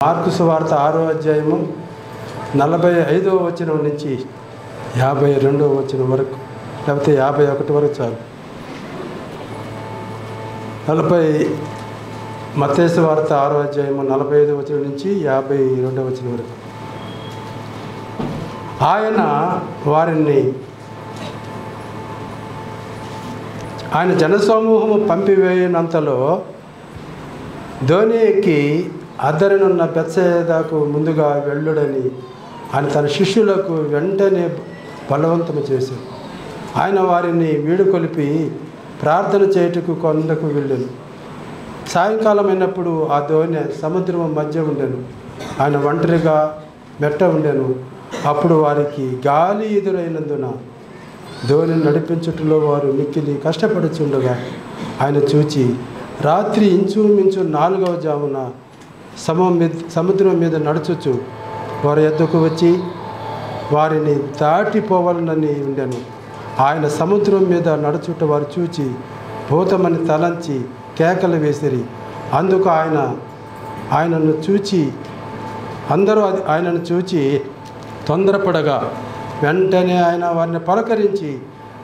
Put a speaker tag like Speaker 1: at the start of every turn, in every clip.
Speaker 1: Mark సువార్త 6వ అధ్యాయము 45వ వచనం నుంచి 52వ వచనం వరకు, లేకపోతే 51 వరకు చాలు. 40 మత్తయి సువార్త 6వ అధ్యాయము 45వ వచనం నుంచి 52వ వచనం వరకు. ఆయన జనసమూహము పంపివేయనంతలో ధోని ఎక్కి అద్దరినున్న బెత్సయిదాకు ముందుగా వెళ్ళుడని ఆయన తన శిష్యులకు వెంటనే బలవంతము చేశాడు. ఆయన వారిని వీడుకొలిపి ప్రార్థన చేయుటకు కొండకు వెళ్ళాను. సాయంకాలం అయినప్పుడు ఆ ధోని సముద్రం మధ్య ఉండెను. ఆయన ఒంటరిగా మెట్ట ఉండెను. అప్పుడు వారికి గాలి ఎదురైనందున ధోని నడిపించుటలో వారు మిక్కిలి కష్టపడుచుండగా ఆయన చూచి రాత్రి ఇంచుమించు 4వ జామున సముద్రం మీద నడుచుచు వారి యొద్దకు వచ్చి వారిని దాటిపోవాలని ఉండెను. ఆయన సముద్రం మీద నడుచుట వారు చూచి భూతమని తలంచి కేకలు వేసిరి. అందుకు అందరూ ఆయనను చూచి తొందరపడగా వెంటనే ఆయన వారిని పలకరించి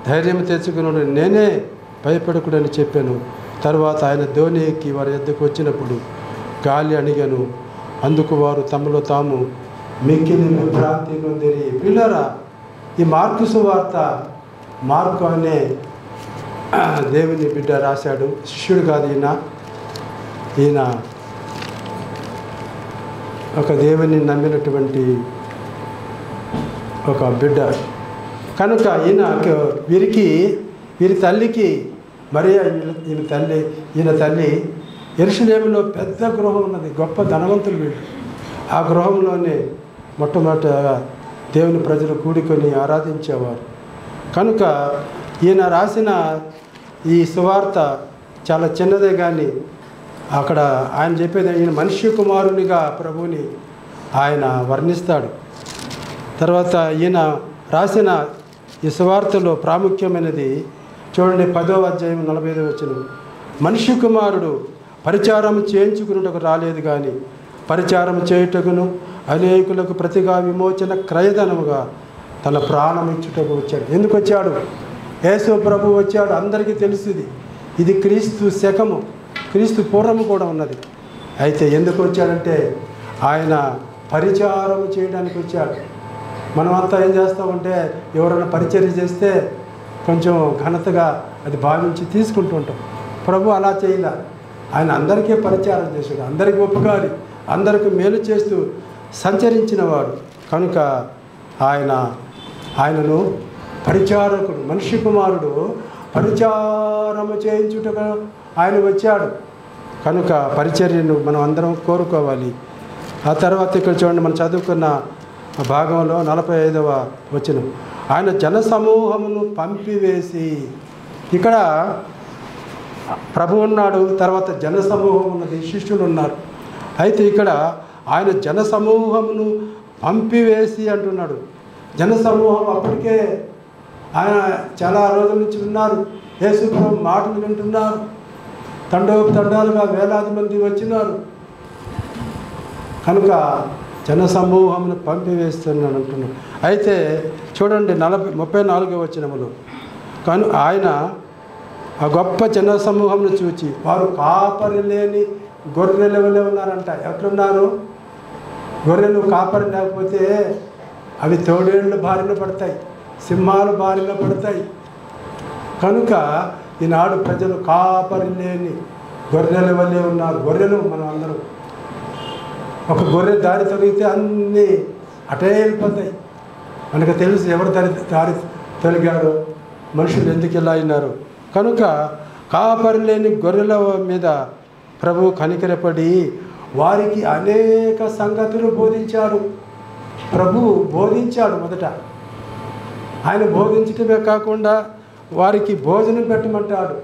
Speaker 1: ధైర్యం తెచ్చుకుని నేనే, భయపడకుడని చెప్పాను. తర్వాత ఆయన ధోని ఎక్కి వారి యొద్దకు వచ్చినప్పుడు గాలి అణిగాను. అందుకు వారు తమలో తాము మిక్కిలి విభ్రాంతి నొందిరి. పిల్లరా, ఈ మార్కు సువార్త మార్కు అనే దేవుని బిడ్డ రాశాడు. శిష్యుడు కాదు ఈయన ఒక దేవుని నమ్మినటువంటి ఒక బిడ్డ కనుక వీరి తల్లికి మరియా, ఈయన తల్లి యెరూషలేములో పెద్ద గృహం ఉన్నది. గొప్ప ధనవంతులు వీళ్ళు. ఆ గృహంలోనే మొట్టమొదట దేవుని ప్రజలు కూడుకొని ఆరాధించేవారు. కనుక ఈయన రాసిన ఈ సువార్త చాలా చిన్నదే, కానీ అక్కడ ఆయన చెప్పేది ఈయన మనుష్య కుమారునిగా ప్రభువుని ఆయన వర్ణిస్తాడు. తర్వాత ఈయన రాసిన ఈ సువార్తలో ప్రాముఖ్యమైనది చూడండి, 10వ అధ్యాయం 45వ వచనం. మనుష్య కుమారుడు పరిచారం చేయించుకున్నటకు రాలేదు, కానీ పరిచారం చేయుటకును అనేకులకు ప్రతిగా విమోచన క్రయధనముగా తన ప్రాణం ఇచ్చుటకు వచ్చాడు. ఎందుకు వచ్చాడు? యేసు ప్రభు వచ్చాడు. అందరికీ తెలుస్తుంది ఇది క్రీస్తు శకము, క్రీస్తు పూర్వము కూడా ఉన్నది. అయితే ఎందుకు వచ్చాడంటే ఆయన పరిచారం చేయడానికి వచ్చాడు. మనమంతా ఏం చేస్తామంటే ఎవరైనా పరిచర్య చేస్తే కొంచెం ఘనతగా అది భావించి తీసుకుంటూ ఉంటాం. ప్రభు అలా చేయలే. ఆయన అందరికీ పరిచారం చేశాడు. అందరికీ ఉపకారి, అందరికీ మేలు చేస్తూ సంచరించినవాడు. కనుక ఆయనను పరిచారకుడు, మనిషి కుమారుడు పరిచారము చేయించుటకు ఆయన వచ్చాడు. కనుక పరిచర్యను మనం అందరం కోరుకోవాలి. ఆ తర్వాత ఇక్కడ చూడండి, మనం చదువుకున్న భాగంలో 45వ వచనం. ఆయన జనసమూహమును పంపివేసి, ఇక్కడ ప్రభు ఉన్నాడు, తర్వాత జనసమూహం ఉన్నది, శిష్యులు ఉన్నారు. అయితే ఇక్కడ ఆయన జనసమూహమును పంపివేసి అంటున్నాడు. జనసమూహం అప్పటికే ఆయన చాలా రోజుల నుంచి ఉన్నారు. యేసు ప్రభు మాటలు వింటున్నారు. తండాలుగా వేలాది మంది వచ్చినారు. కనుక జనసమూహమును పంపివేస్తున్నాడు అంటున్నాడు. అయితే చూడండి 34వ వచనములో, కానీ ఆయన ఆ గొప్ప జనసమూహంను చూచి వారు కాపరి లేని గొర్రెల వలె ఉన్నారంట. ఎట్లున్నారు? గొర్రెలు కాపరి లేకపోతే అవి తోడేళ్ళు బారిన పడతాయి, సింహాలు బారిన పడతాయి. కనుక ఈనాడు ప్రజలు కాపరి లేని గొర్రెల వలె ఉన్నారు. గొర్రెలు మనం అందరం, ఒక గొర్రె దారి తొలిగితే అన్నీ అటే వెళ్ళిపోతాయి. మనకు తెలుసు ఎవరు దారి తొలిగారో, మనుషులు ఎందుకు ఇలా అయినారు. కనుక కాపరి లేని గొర్రెల మీద ప్రభు కనికరపడి వారికి అనేక సంగతులు బోధించాడు. ప్రభు బోధించాడు. మొదట ఆయన బోధించటమే కాకుండా వారికి భోజనం పెట్టమంటాడు.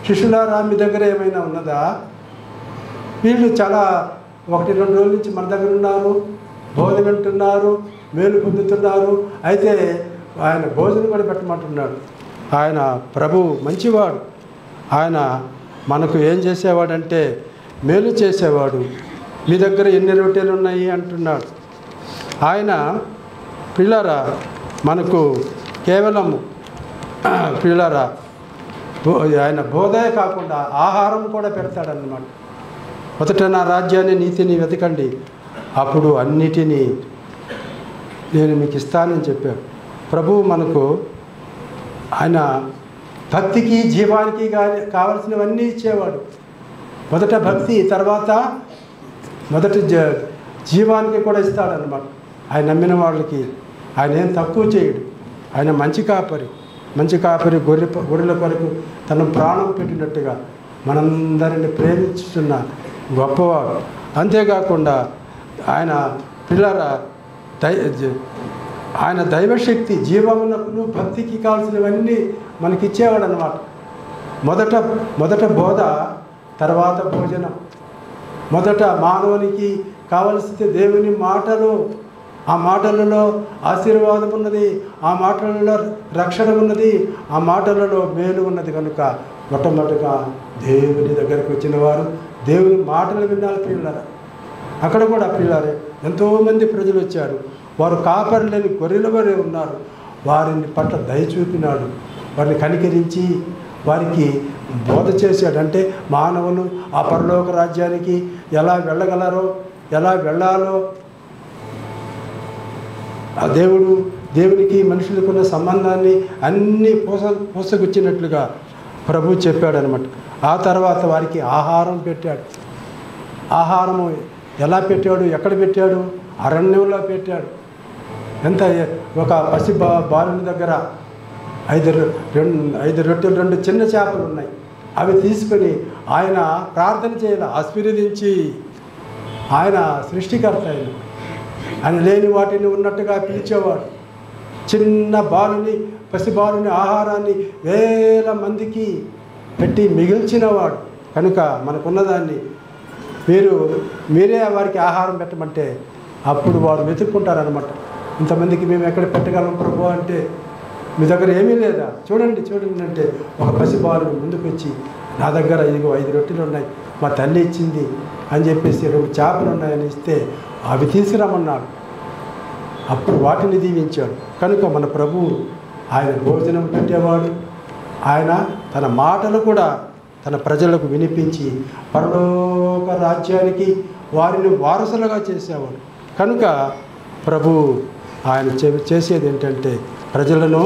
Speaker 1: శిష్యులారా, మీ దగ్గర ఏమైనా ఉన్నదా? వీళ్ళు చాలా 1-2 రోజుల నుంచి మన దగ్గర ఉన్నారు, భోజనం వింటున్నారు, మేలు పొందుతున్నారు. అయితే ఆయన భోజనం కూడా పెట్టమంటున్నాడు. ఆయన ప్రభు మంచివాడు. ఆయన మనకు ఏం చేసేవాడంటే మేలు చేసేవాడు. మీ దగ్గర ఎన్ని రొట్టెలు ఉన్నాయి అంటున్నాడు. ఆయన పిల్లరా మనకు కేవలం పిల్లరా ఆయన బోధే కాకుండా ఆహారం కూడా పెడతాడన్నమాట. మొదట నా రాజ్యాన్ని నీతిని వెతకండి, అప్పుడు అన్నిటినీ నేను మీకు ఇస్తానని చెప్పాడు. ప్రభువు మనకు ఆయన భక్తికి జీవానికి కావలసినవన్నీ ఇచ్చేవాడు. మొదట భక్తి, తర్వాత జీవానికి కూడా ఇస్తాడన్నమాట. ఆయన నమ్మిన వాళ్ళకి ఆయన ఏం తక్కువ చేయడు. ఆయన మంచి కాపరి గొర్రెల కొరకు తన ప్రాణం పెట్టినట్టుగా మనందరిని ప్రేమించుతున్న గొప్పవాడు. అంతేకాకుండా ఆయన పిల్లరా ఆయన దైవశక్తి జీవమునకు భక్తికి కావాల్సినవన్నీ మనకిచ్చేవాడు అన్నమాట. మొదట బోధ, తర్వాత భోజనం. మొదట మానవునికి కావలసిన దేవుని మాటలు, ఆ మాటలలో ఆశీర్వాదం ఉన్నది, ఆ మాటలలో రక్షణ ఉన్నది, ఆ మాటలలో మేలు ఉన్నది. కనుక మొట్టమొదటిగా దేవుని దగ్గరకు వచ్చిన వారు దేవుని మాటలు వినాలి పిల్లరా. అక్కడ కూడా పిల్లరే ఎంతోమంది ప్రజలు వచ్చారు. వారు కాపరి లేని గొర్రెల వలె ఉన్నారు. వారిని పట్ల దయ చూపినాడు, వారిని కనికరించి వారికి బోధ చేశాడు. అంటే మానవులు ఆ పరలోక రాజ్యానికి ఎలా వెళ్ళగలరో, ఎలా వెళ్ళాలో, ఆ దేవునికి మనుషులకు ఉన్న సంబంధాన్ని అన్నీ పూసగుచ్చినట్లుగా ప్రభు చెప్పాడు అనమాట. ఆ తర్వాత వారికి ఆహారం పెట్టాడు. ఆహారము ఎలా పెట్టాడు, ఎక్కడ పెట్టాడు? అరణ్యంలో పెట్టాడు. ఒక పసి బాలుని దగ్గర 5 రొట్టెలు 2 చిన్న చేపలు ఉన్నాయి. అవి తీసుకొని ఆయన ప్రార్థన చేయాలి, ఆశీర్వదించి. ఆయన సృష్టికర్త, ఆయన లేని వాటిని ఉన్నట్టుగా పిలిచేవాడు. చిన్న పసి బాలుని ఆహారాన్ని వేల మందికి పెట్టి మిగిల్చినవాడు. కనుక మనకున్నదాన్ని మీరే వారికి ఆహారం పెట్టమంటే అప్పుడు వారు వెతుక్కుంటారనమాట. ఇంతమందికి మేము ఎక్కడ పెట్టగలం ప్రభు అంటే, మీ దగ్గర ఏమీ లేదా, చూడండి అంటే ఒక పసి బాలుడు ముందుకు వచ్చి, నా దగ్గర 5 రొట్టెలు ఉన్నాయి, మా తల్లి ఇచ్చింది అని చెప్పేసి 2 చేపలు ఉన్నాయని ఇస్తే అవి తీసుకురమ్మన్నాడు. అప్పుడు వాటిని దీవించాడు. కనుక మన ప్రభువు ఆయన భోజనం పెట్టేవాడు. ఆయన తన మాటలు కూడా తన ప్రజలకు వినిపించి పరలోక రాజ్యానికి వారిని వారసులుగా చేసేవాడు. కనుక ప్రభు ఆయన చేసేది ఏంటంటే ప్రజలను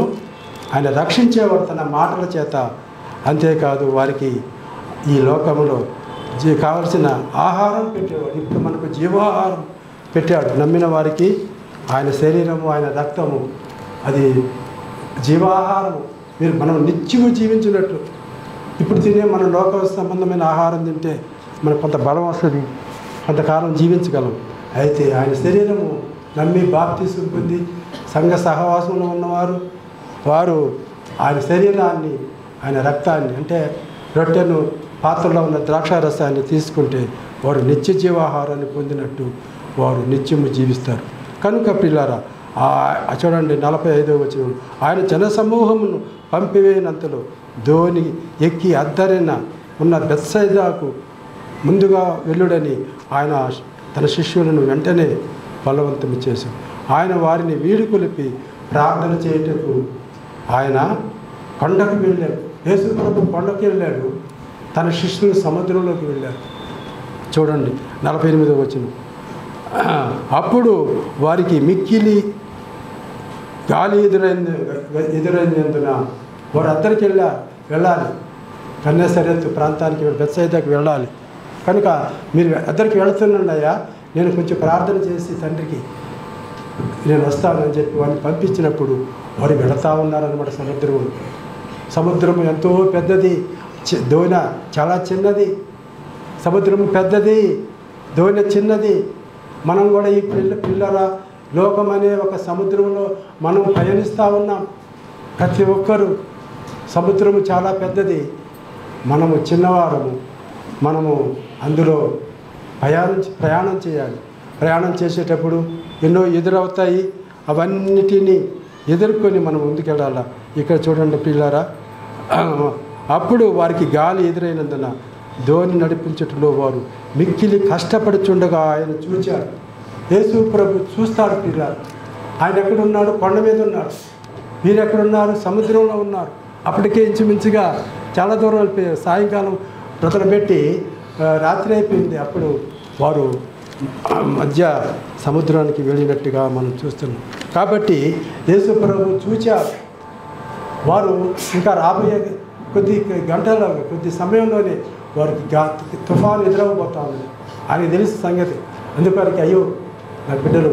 Speaker 1: ఆయన రక్షించేవాడు తన మాటల చేత. అంతేకాదు వారికి ఈ లోకంలో కావలసిన ఆహారం పెట్టేవాడు. ఇప్పుడు మనకు జీవాహారం పెట్టాడు. నమ్మిన వారికి ఆయన శరీరము, ఆయన రక్తము, అది జీవాహారము. మనం నిత్యము జీవించినట్లు. ఇప్పుడు తినే మన లోక సంబంధమైన ఆహారం తింటే మనకు కొంత బలం వస్తుంది, కొంతకాలం జీవించగలం. అయితే ఆయన శరీరము నమ్మి బాప్తిసం పొంది సంఘ సహవాసంలో ఉన్నవారు వారు ఆయన శరీరాన్ని, ఆయన రక్తాన్ని, అంటే రొట్టెను, పాత్రలో ఉన్న ద్రాక్షారసాన్ని తీసుకుంటే వారు నిత్య జీవాహారాన్ని పొందినట్టు వారు నిత్యము జీవిస్తారు. కనుక పిల్లారా, చూడండి 45వ వచనం, ఆయన జనసమూహమును పంపివేయనంతలో ధోని ఎక్కి అద్దరిన ఉన్న బెత్సైదాకు ముందుగా వెళ్ళుడని ఆయన తన శిష్యులను వెంటనే బలవంతం చేశాడు. ఆయన వారిని వీడుకొలిపి ప్రార్థన చేయటకు ఆయన కొండకు వెళ్ళాడు. యేసు ప్రభు కొండకు వెళ్ళాడు, తన శిష్యులు సముద్రంలోకి వెళ్ళారు. చూడండి 48వ వచనం, అప్పుడు వారికి మిక్కిలి గాలి ఎదురైనందున వారు అద్దరికి వెళ్ళాలి, కన్యాసరెత్తు ప్రాంతానికి బెత్సైదాకి వెళ్ళాలి. కనుక మీరు అద్దరికి వెళుతున్నాయ్యా, నేను కొంచెం ప్రార్థన చేసి తండ్రికి నేను వస్తానని చెప్పి వారిని పంపించినప్పుడు వారు వెళతా ఉన్నారనమాట. సముద్రము ఎంతో పెద్దది, దోణ చాలా చిన్నది. సముద్రము పెద్దది, దోణ చిన్నది. మనం కూడా ఈ పిల్లల లోకం అనే ఒక సముద్రంలో మనం పయనిస్తూ ఉన్నాం. ప్రతి ఒక్కరూ సముద్రము చాలా పెద్దది, మనము చిన్నవారము. మనము అందులో ప్రయాణం చేయాలి. ప్రయాణం చేసేటప్పుడు ఎన్నో ఎదురవుతాయి, అవన్నిటినీ ఎదుర్కొని మనం ముందుకెళ్ళాలా. ఇక్కడ చూడండి పిల్లారా, అప్పుడు వారికి గాలి ఎదురైనందున ధోని నడిపించటంలో వారు మిక్కిలి కష్టపడుచుండగా ఆయన చూచాడు. యేసు ప్రభు చూస్తాడు పిల్లలు. ఆయన ఎక్కడున్నాడు? కొండ మీద ఉన్నాడు. మీరు ఎక్కడున్నారు? సముద్రంలో ఉన్నారు. అప్పటికే ఇంచుమించుగా చాలా దూరం వెళ్ళిపోయారు. సాయంకాలం వ్రతలు పెట్టి రాత్రి అయిపోయింది. అప్పుడు వారు మధ్య సముద్రానికి వెళ్ళినట్టుగా మనం చూస్తున్నాం. కాబట్టి యేసు ప్రభు చూచారు. వారు ఇంకా రాబోయే కొద్ది సమయంలోనే వారికి తుఫాను ఎదురవబోతా ఉంది. ఆయన తెలుసు సంగతి. అందుకొరకు అయ్యో నా బిడ్డలు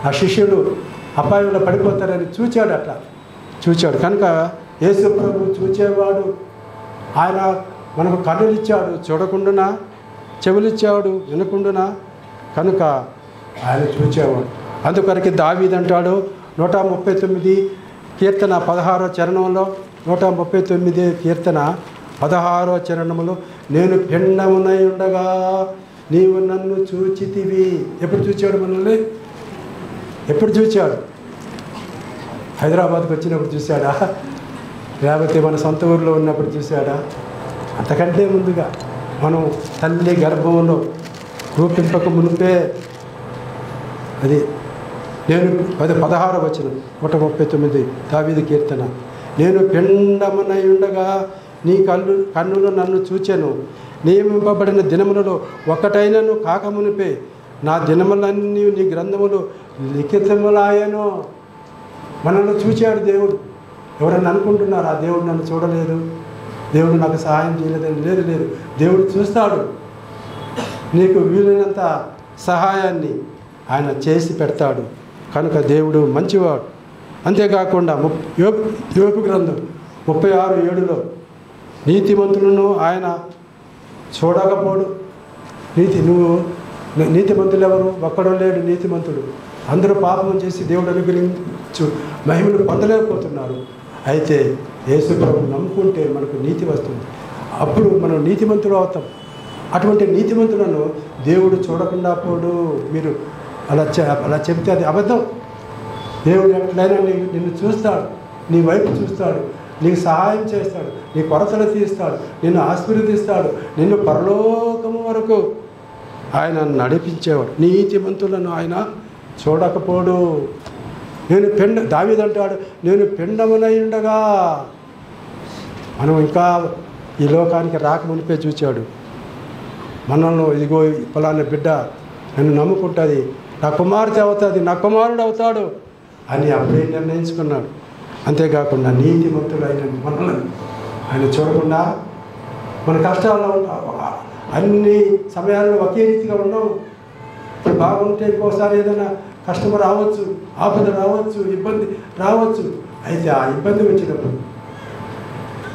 Speaker 1: నా శిష్యులు అపాయంలో పడిపోతారని చూచాడు. కనుక యేసు ప్రభు చూచేవాడు. ఆయన మనకు కన్నులు ఇచ్చాడు, చూడకుండానా, చెవులు ఇచ్చాడు, వినకుండానా. కనుక ఆయన చూచేవాడు. అందుకొరకు దావీదు అంటాడు 139 కీర్తన 16వ చరణంలో, 139 కీర్తన 16వ చరణంలో, నేను పిండమునై ఉండగా నీవు నన్ను చూచితివి. ఎప్పుడు చూచాడు మనల్ని? ఎప్పుడు చూచాడు? హైదరాబాద్కి వచ్చినప్పుడు చూశాడా? లేకపోతే మన సొంత ఊరిలో ఉన్నప్పుడు చూశాడా? అంతకంటే ముందుగా మనం తల్లి గర్భంలో రూపింపక మునిపే. అది నేను 16వ వచనం 139 దావీదు కీర్తన. నేను పిండమునై ఉండగా నీ కన్నులు నన్ను చూచెను. నియమింపబడిన దినములలో ఒకటైనను కాకమునిపే నా దినములన్నీ నీ గ్రంథములు లిఖితములాయను. మనల్ని చూచాడు దేవుడు. ఎవరన్నా అనుకుంటున్నారు ఆ దేవుడు నన్ను చూడలేదు, దేవుడు నాకు సహాయం చేయలేదని? లేదు. దేవుడు చూస్తాడు. నీకు వీలైనంత సహాయాన్ని ఆయన చేసి పెడతాడు. కనుక దేవుడు మంచివాడు. అంతేకాకుండా యోబు గ్రంథం 36:7 నీతిమంతులను ఆయన చూడకపోడు. నీతిమంతులు ఎవరు? ఒక్కడో లేడు నీతిమంతుడు. అందరూ పాపం చేసి దేవుడు అనుగ్రహించు మహిమను పొందలేకపోతున్నారు. అయితే యేసు ప్రభువును నమ్ముకుంటే మనకు నీతి వస్తుంది. అప్పుడు మనం నీతిమంతులు అవుతాం. అటువంటి నీతిమంతులను దేవుడు చూడకుండా పోడు. మీరు అలా చెప్తే అది అబద్ధం. దేవుడు ఎట్లయినా నిన్ను చూస్తాడు, నీ వైపు చూస్తాడు, నీకు సహాయం చేస్తాడు, నీ కొరతలు తీస్తాడు, నిన్ను ఆశీర్వదిస్తాడు, నిన్ను పరలోకము వరకు ఆయన నడిపించేవాడు. నీతిమంతులను ఆయన చూడకపోడు. దావీదు అంటాడు, నేను పిండమునై ఉండగా. మనం ఇంకా ఈ లోకానికి రాకమునిపే చూచాడు మనల్ని. ఇదిగో ఫలానా బిడ్డ నన్ను నమ్ముకుంటుంది, నా కుమార్తె అవుతుంది, నా కుమారుడు అవుతాడు అని అప్పుడే నిర్ణయించుకున్నాడు. అంతేకాకుండా నీతిమంతుడైన మనల్ని ఆయన చూడకుండా మన కష్టాల్లో అన్ని సమయాల్లో ఒకే రీతిగా ఉండవు. బాగుంటే ఇంకోసారి ఏదైనా కష్టం రావచ్చు, ఆపద రావచ్చు, ఇబ్బంది రావచ్చు. అయితే ఆ ఇబ్బంది వచ్చినప్పుడు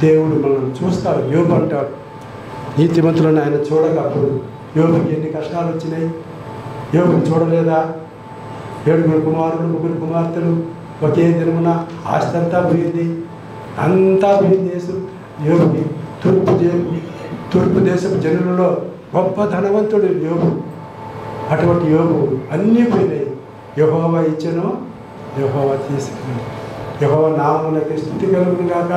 Speaker 1: దేవుడు మనల్ని చూస్తాడు. యోబు అంటాడు, నీతిమంతులను ఆయన చూడకప్పుడు యోబుకి ఎన్ని కష్టాలు వచ్చినాయి. యోబుని చూడలేదా? 7 కుమారులు 3 కుమార్తెలు, ఒకే దినమున ఆస్తి అంతా పోయింది. యోబుకి తూర్పు దేశపు జనులలో గొప్ప ధనవంతుడు యోబు. అటువంటి యోబు అన్నీ పోయినాయి. యెహోవా ఇచ్చెను, యెహోవా తీసుకున్నాడు. యెహోవా నామమునకు స్తుతి కలుగును గాక.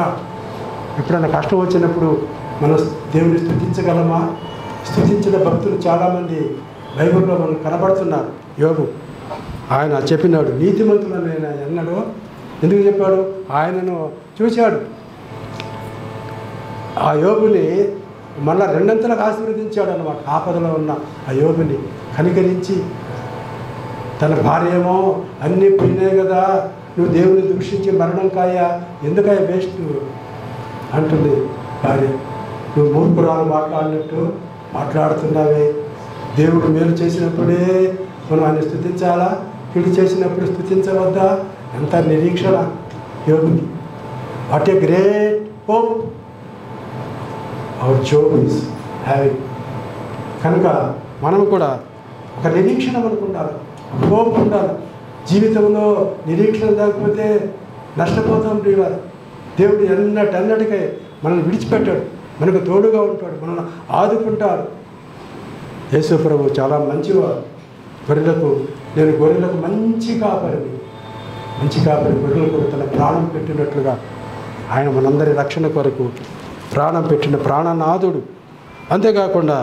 Speaker 1: ఎప్పుడైనా కష్టం వచ్చినప్పుడు మనం దేవుని స్తుతించగలమా? స్తుతించిన భక్తులు చాలామంది బైబిల్లో మనకు కనబడుతున్నారు. యోబు ఆయన చెప్పినాడు, నీతిమంతులను నేను అన్నాడు. ఎందుకు చెప్పాడు? ఆయనను చూశాడు. ఆ యోబుని మళ్ళా 2 ఆశీర్వదించాడు అన్నమాట. ఆపదలో ఉన్న ఆ యోబుని కనికరించి, తన భార్య ఏమో అన్నీ పోయినాయి కదా, నువ్వు దేవుని దూషించి మరణం కాయా, ఎందుకయ్యా వేస్ట్ అంటుంది భార్య. నువ్వు మూర్ఖురాలు మాట్లాడినట్టు మాట్లాడుతున్నావే. దేవుడు మేలు చేసినప్పుడే మనం ఆయన స్తుతించాలా, కీడు చేసినప్పుడు స్తుతించవద్దా? ఎంత నిరీక్షణ యోబుకి. What a great hope our Job is having. కనుక మనం కూడా ఒక నిరీక్షణ మనకు ఉండాలి, హోప్ ఉండాలి. జీవితంలో నిరీక్షణ లేకపోతే నష్టపోతాం ప్రియులారా. దేవుడు ఎన్నటికై మనల్ని విడిచిపెట్టాడు, మనకు తోడుగా ఉంటాడు, మనల్ని ఆదుకుంటాడు. యేసు ప్రభు చాలా మంచివాడు. నేను గొర్రెలకు మంచి కాపరి గొర్రెల కొరకు తన ప్రాణం పెట్టినట్లుగా ఆయన మనందరి రక్షణ కొరకు ప్రాణం పెట్టిన ప్రాణనాథుడు. అంతేకాకుండా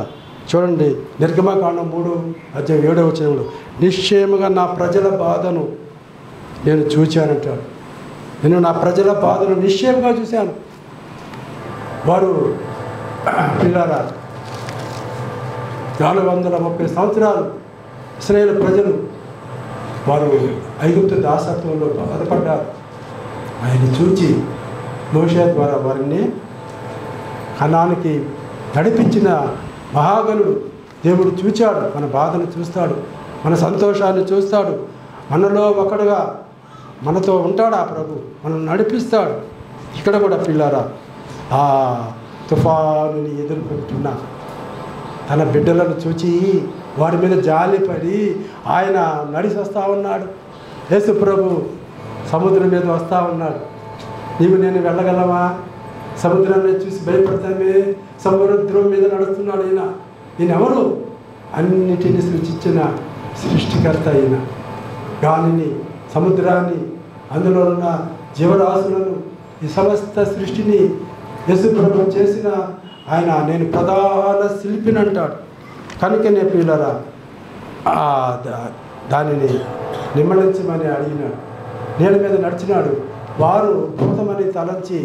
Speaker 1: చూడండి, నిర్గమకాండం 3:7 నిశ్చయముగా నా ప్రజల బాధను నేను చూచానంటాడు. నేను నా ప్రజల బాధను నిశ్చయంగా చూశాను. వారు పిల్లారా 430 సంవత్సరాలు ఇశ్రాయేలు ప్రజలు వారు ఐగుప్తు దాసత్వంలో బాధపడ్డారు. ఆయన చూచి మోషే ద్వారా వారిని కనానికి నడిపించిన మహాగణుడు దేవుడు చూచాడు. మన బాధను చూస్తాడు, మన సంతోషాన్ని చూస్తాడు. మనలో ఒకడుగా మనతో ఉంటాడు ఆ ప్రభు, మనల్ని నడిపిస్తాడు. ఇక్కడ కూడా పిల్లారా ఆ తుఫానుని ఎదుర్కొంటున్న తన బిడ్డలను చూచి వారి మీద జాలిపడి ఆయన నడిచి వస్తూ ఉన్నాడు. యేసు ప్రభు సముద్రం మీద వస్తూ ఉన్నాడు. నీవు నేను వెళ్ళగలవా? సముద్రాన్ని చూసి భయపడతామే. సముద్రం మీద నడుస్తున్నాడు ఈయన. ఈయన ఎవరు? అన్నిటిని సృష్టించిన సృష్టికర్త ఈయన. గాలిని, సముద్రాన్ని, అందులో ఉన్న జీవరాశులను, ఈ సమస్త సృష్టిని యేసు ప్రభు చేసిన ఆయన నేను ప్రధాన శిల్పిని అంటాడు. కనుకనే ప్రియులారా దానిని నిమ్మలించమని అడిగినాడు. నీళ్ళ మీద నడిచినాడు. వారు భూతమని తలంచి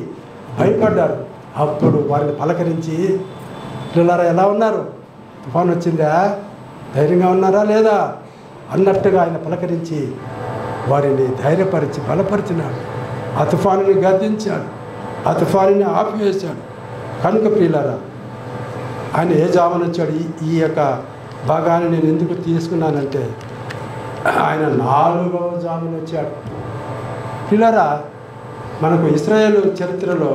Speaker 1: భయపడ్డారు. అప్పుడు వారిని పలకరించి, పిల్లలారా ఎలా ఉన్నారు? తుఫాను వచ్చిందా? ధైర్యంగా ఉన్నారా లేదా అన్నట్టుగా ఆయన పలకరించి వారిని ధైర్యపరిచి బలపరిచినాడు. ఆ తుఫానుని గద్దించాడు, ఆ తుఫానుని ఆపివేశాడు. కనుక ప్రియులారా ఆయన ఏ జామున వచ్చాడు? ఈ యొక్క భాగాన్ని నేను ఎందుకు తీసుకున్నానంటే ఆయన 4వ జామున వచ్చాడు. ప్రియులారా మనకు ఇశ్రాయేలు చరిత్రలో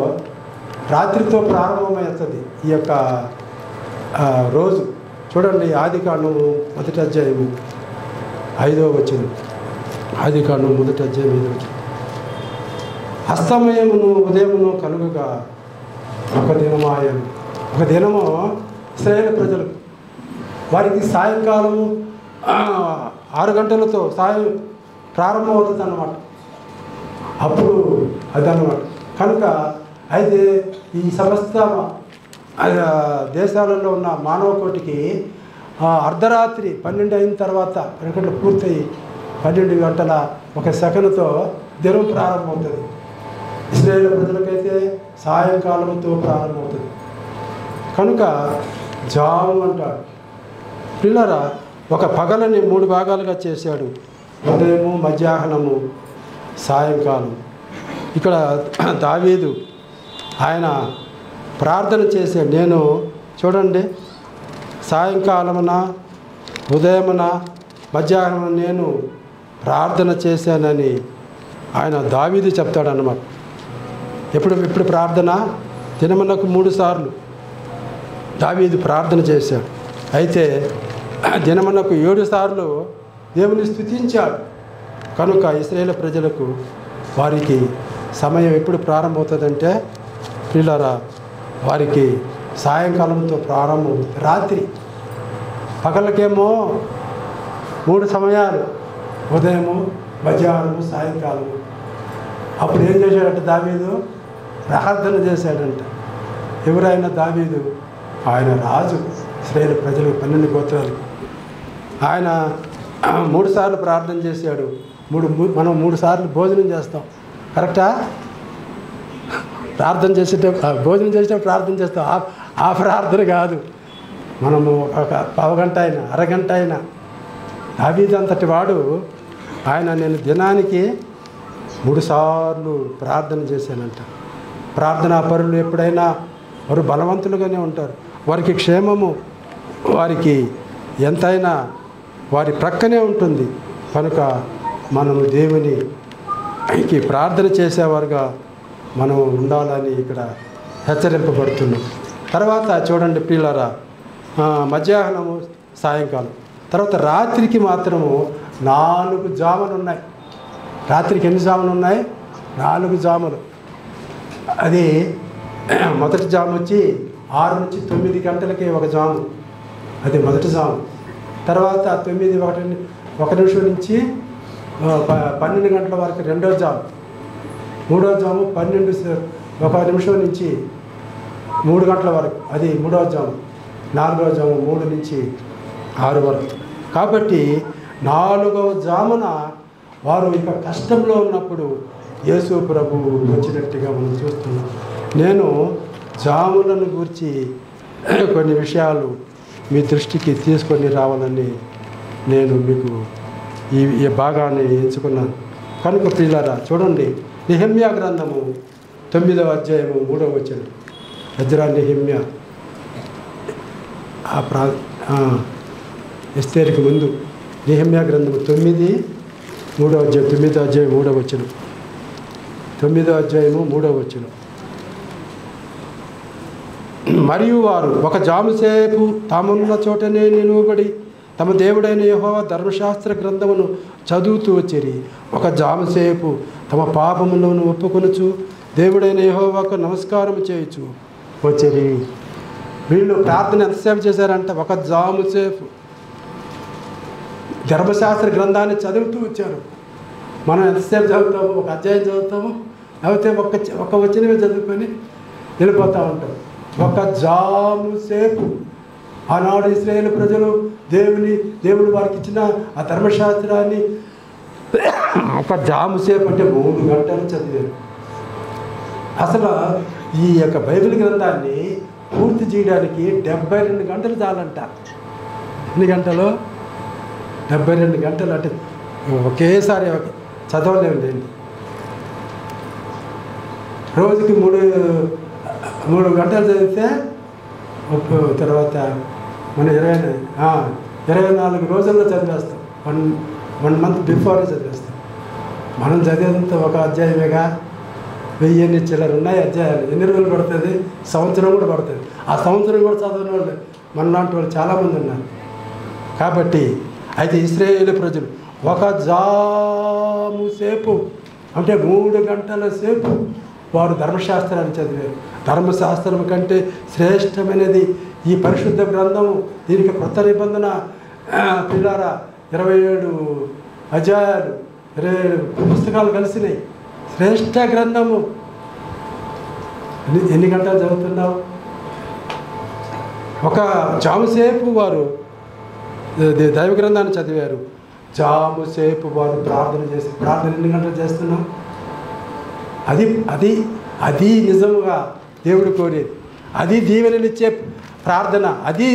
Speaker 1: రాత్రితో ప్రారంభమవుతుంది ఈ యొక్క రోజు. చూడండి, ఆదికాండం 1వ అధ్యాయం 5వ వచనం. ఆదికాండం 1వ అధ్యాయం 5వ వచనం. అస్తమయమును ఉదయమును కలుగుగా ఒక దినమాయను. ఒక దినము ఇశ్రాయేలు ప్రజలకు వారికి సాయంకాలము 6 గంటలతో సాయం ప్రారంభం అవుతుంది అన్నమాట. అప్పుడు అదన్నమాట. కనుక అయితే ఈ సమస్త దేశాలలో ఉన్న మానవ కోటికి అర్ధరాత్రి 12 అయిన తర్వాత 2 గంటలు పూర్తయి 12 గంటల 1 సెకనుతో దినం ప్రారంభమవుతుంది. ఇశ్రాయేలు ప్రజలకైతే సాయంకాలంతో ప్రారంభమవుతుంది. కనుక జాము అంటాడు. పిల్లరా ఒక పగలని 3 భాగాలుగా చేశాడు. ఉదయము, మధ్యాహ్నము, సాయంకాలం. ఇక్కడ దావీదు ఆయన ప్రార్థన చేశాడు. నేను చూడండి సాయంకాలమున, ఉదయమున, మధ్యాహ్నం నేను ప్రార్థన చేశానని ఆయన దావీదు చెప్తాడన్నమాట. ఎప్పుడు ప్రార్థన? దినమునకు 3 సార్లు దావీదు ప్రార్థన చేశాడు. అయితే దినమునకు 7 సార్లు దేవుని స్తుతించాడు. కనుక ఇశ్రాయేలు ప్రజలకు వారికి సమయం ఎప్పుడు ప్రారంభమవుతుందంటే పిల్లరా వారికి సాయంకాలంతో ప్రారంభం. రాత్రి పగలకేమో 3 సమయాలు, ఉదయము, మధ్యాహ్నము, సాయంకాలము. అప్పుడు ఏం చేశాడంటే దావీదు ప్రార్థన చేశాడంట. ఎవరైనా దావీదు ఆయన రాజు ఇశ్రాయేలు ప్రజలకు 12 గోత్రాలు. ఆయన 3 సార్లు ప్రార్థన చేశాడు. మనం 3 సార్లు భోజనం చేస్తాం, కరెక్టా? ప్రార్థన భోజనం చేసేటప్పుడు ప్రార్థన చేస్తాం. ఆ ప్రార్థన కాదు. మనము ఒక పావుగంట అయినా, అరగంట అయినా. దావీదు అంతటి వాడు ఆయన నేను దినానికి 3 సార్లు ప్రార్థన చేశానంట. ప్రార్థనా పరులు ఎప్పుడైనా వారు బలవంతులుగానే ఉంటారు. వారికి క్షేమము వారికి ఎంతైనా వారి ప్రక్కనే ఉంటుంది. కనుక మనము దేవునికి ప్రార్థన చేసేవారుగా మనం ఉండాలని ఇక్కడ హెచ్చరింపబడుతున్నాం. తర్వాత చూడండి ప్రియులారా మధ్యాహ్నము, సాయంకాలం. తర్వాత రాత్రికి మాత్రము 4 జాములు ఉన్నాయి. రాత్రికి ఎన్ని జాములు ఉన్నాయి? 4 జాములు. అది మొదటి జాము వచ్చి 6 నుంచి 9 గంటలకి ఒక జాము, అది మొదటి జాము. తర్వాత 9:01 నిమిషం నుంచి 12 గంటల వరకు రెండో జాము. మూడో జాము 12:01 నిమిషం నుంచి 3 గంటల వరకు, అది మూడవ జాము. 4వ జాము 3 నుంచి 6 వరకు. కాబట్టి 4వ జామున వారు ఇక కష్టంలో ఉన్నప్పుడు యేసు ప్రభువు వచ్చినట్టుగా మనం చూస్తున్నాం. నేను జాములను గురించి కొన్ని విషయాలు మీ దృష్టికి తీసుకొని రావాలని నేను మీకు ఈ భాగాన్ని ఎంచుకున్నాను. కనుక ప్రియులారా చూడండి, నెహెమ్యా గ్రంథము 9వ అధ్యాయము 3వ వచనం. ఎజ్రా, నెహెమ్యా ఎస్తేరుకి ముందు నెహెమ్యా గ్రంథము 9వ అధ్యాయం 3వ వచనం. 9వ అధ్యాయము 3వ వచనం. మరియు వారు ఒక జాము సేపు తామున్న చోటనే నిలువబడి తమ దేవుడైన యెహోవా ధర్మశాస్త్ర గ్రంథమును చదువుతూ వచ్చిరి. ఒక జాము సేపు తమ పాపములను ఒప్పుకొనుచు దేవుడైన యెహోవాకు నమస్కారం చేయొచ్చు వచ్చిరి. వీళ్ళు ప్రార్థన ఎంతసేపు చేశారంట? ఒక జాము సేపు ధర్మశాస్త్ర గ్రంథాన్ని చదువుతూ వచ్చారు. మనం ఎంతసేపు చదువుతాము? ఒక అధ్యాయం చదువుతాము, లేకపోతే ఒక వచనమే చదువుకొని వెళ్ళిపోతూ ఉంటాం. ఒక జాము సేపు ఆనాడు ఇశ్రాయేలు ప్రజలు దేవుడు వారికి ఇచ్చిన ఆ ధర్మశాస్త్రాన్ని ఒక జాము సేపు అంటే 3 గంటలు చదివారు. అసలు ఈ యొక్క బైబిల్ గ్రంథాన్ని పూర్తి చేయడానికి 72 గంటలు చాలంట. ఎన్ని గంటలు? 72 గంటలు. అంటే ఒకేసారి చదవలేము లేండి. రోజుకి 3 గంటలు చదివితే తర్వాత మనం 24 రోజుల్లో చదివేస్తాం. వన్ మంత్ బిఫోరే చదివేస్తాం. మనం చదివేంత ఒక అధ్యాయమేగా, 1000 చిల్లర ఉన్నాయి అధ్యాయాలు. ఎన్ని రోజులు పడుతుంది? సంవత్సరం కూడా పడుతుంది. ఆ సంవత్సరం కూడా చదివిన వాళ్ళు మనలాంటి వాళ్ళు చాలామంది ఉన్నారు. కాబట్టి అయితే ఇశ్రాయేలు ప్రజలు ఒక జాము సేపు అంటే 3 గంటల సేపు వారు ధర్మశాస్త్రాన్ని చదివారు. ధర్మశాస్త్రం కంటే శ్రేష్టమైనది ఈ పరిశుద్ధ గ్రంథము. దీనికి కొత్త నిబంధన పిల్లారా 27 అధ్యాయాలు, 27 పుస్తకాలు కలిసినాయి. శ్రేష్ఠ గ్రంథము. ఎన్ని గంటలు చదువుతున్నావు? ఒక జాము సేపు వారు దైవ గ్రంథాన్ని చదివారు. జాము సేపు వారు ప్రార్థన ఎన్ని గంటలు చేస్తున్నాం? అది నిజముగా దేవుడు కోరేది. అది దీవెనలు ఇచ్చే ప్రార్థన, అది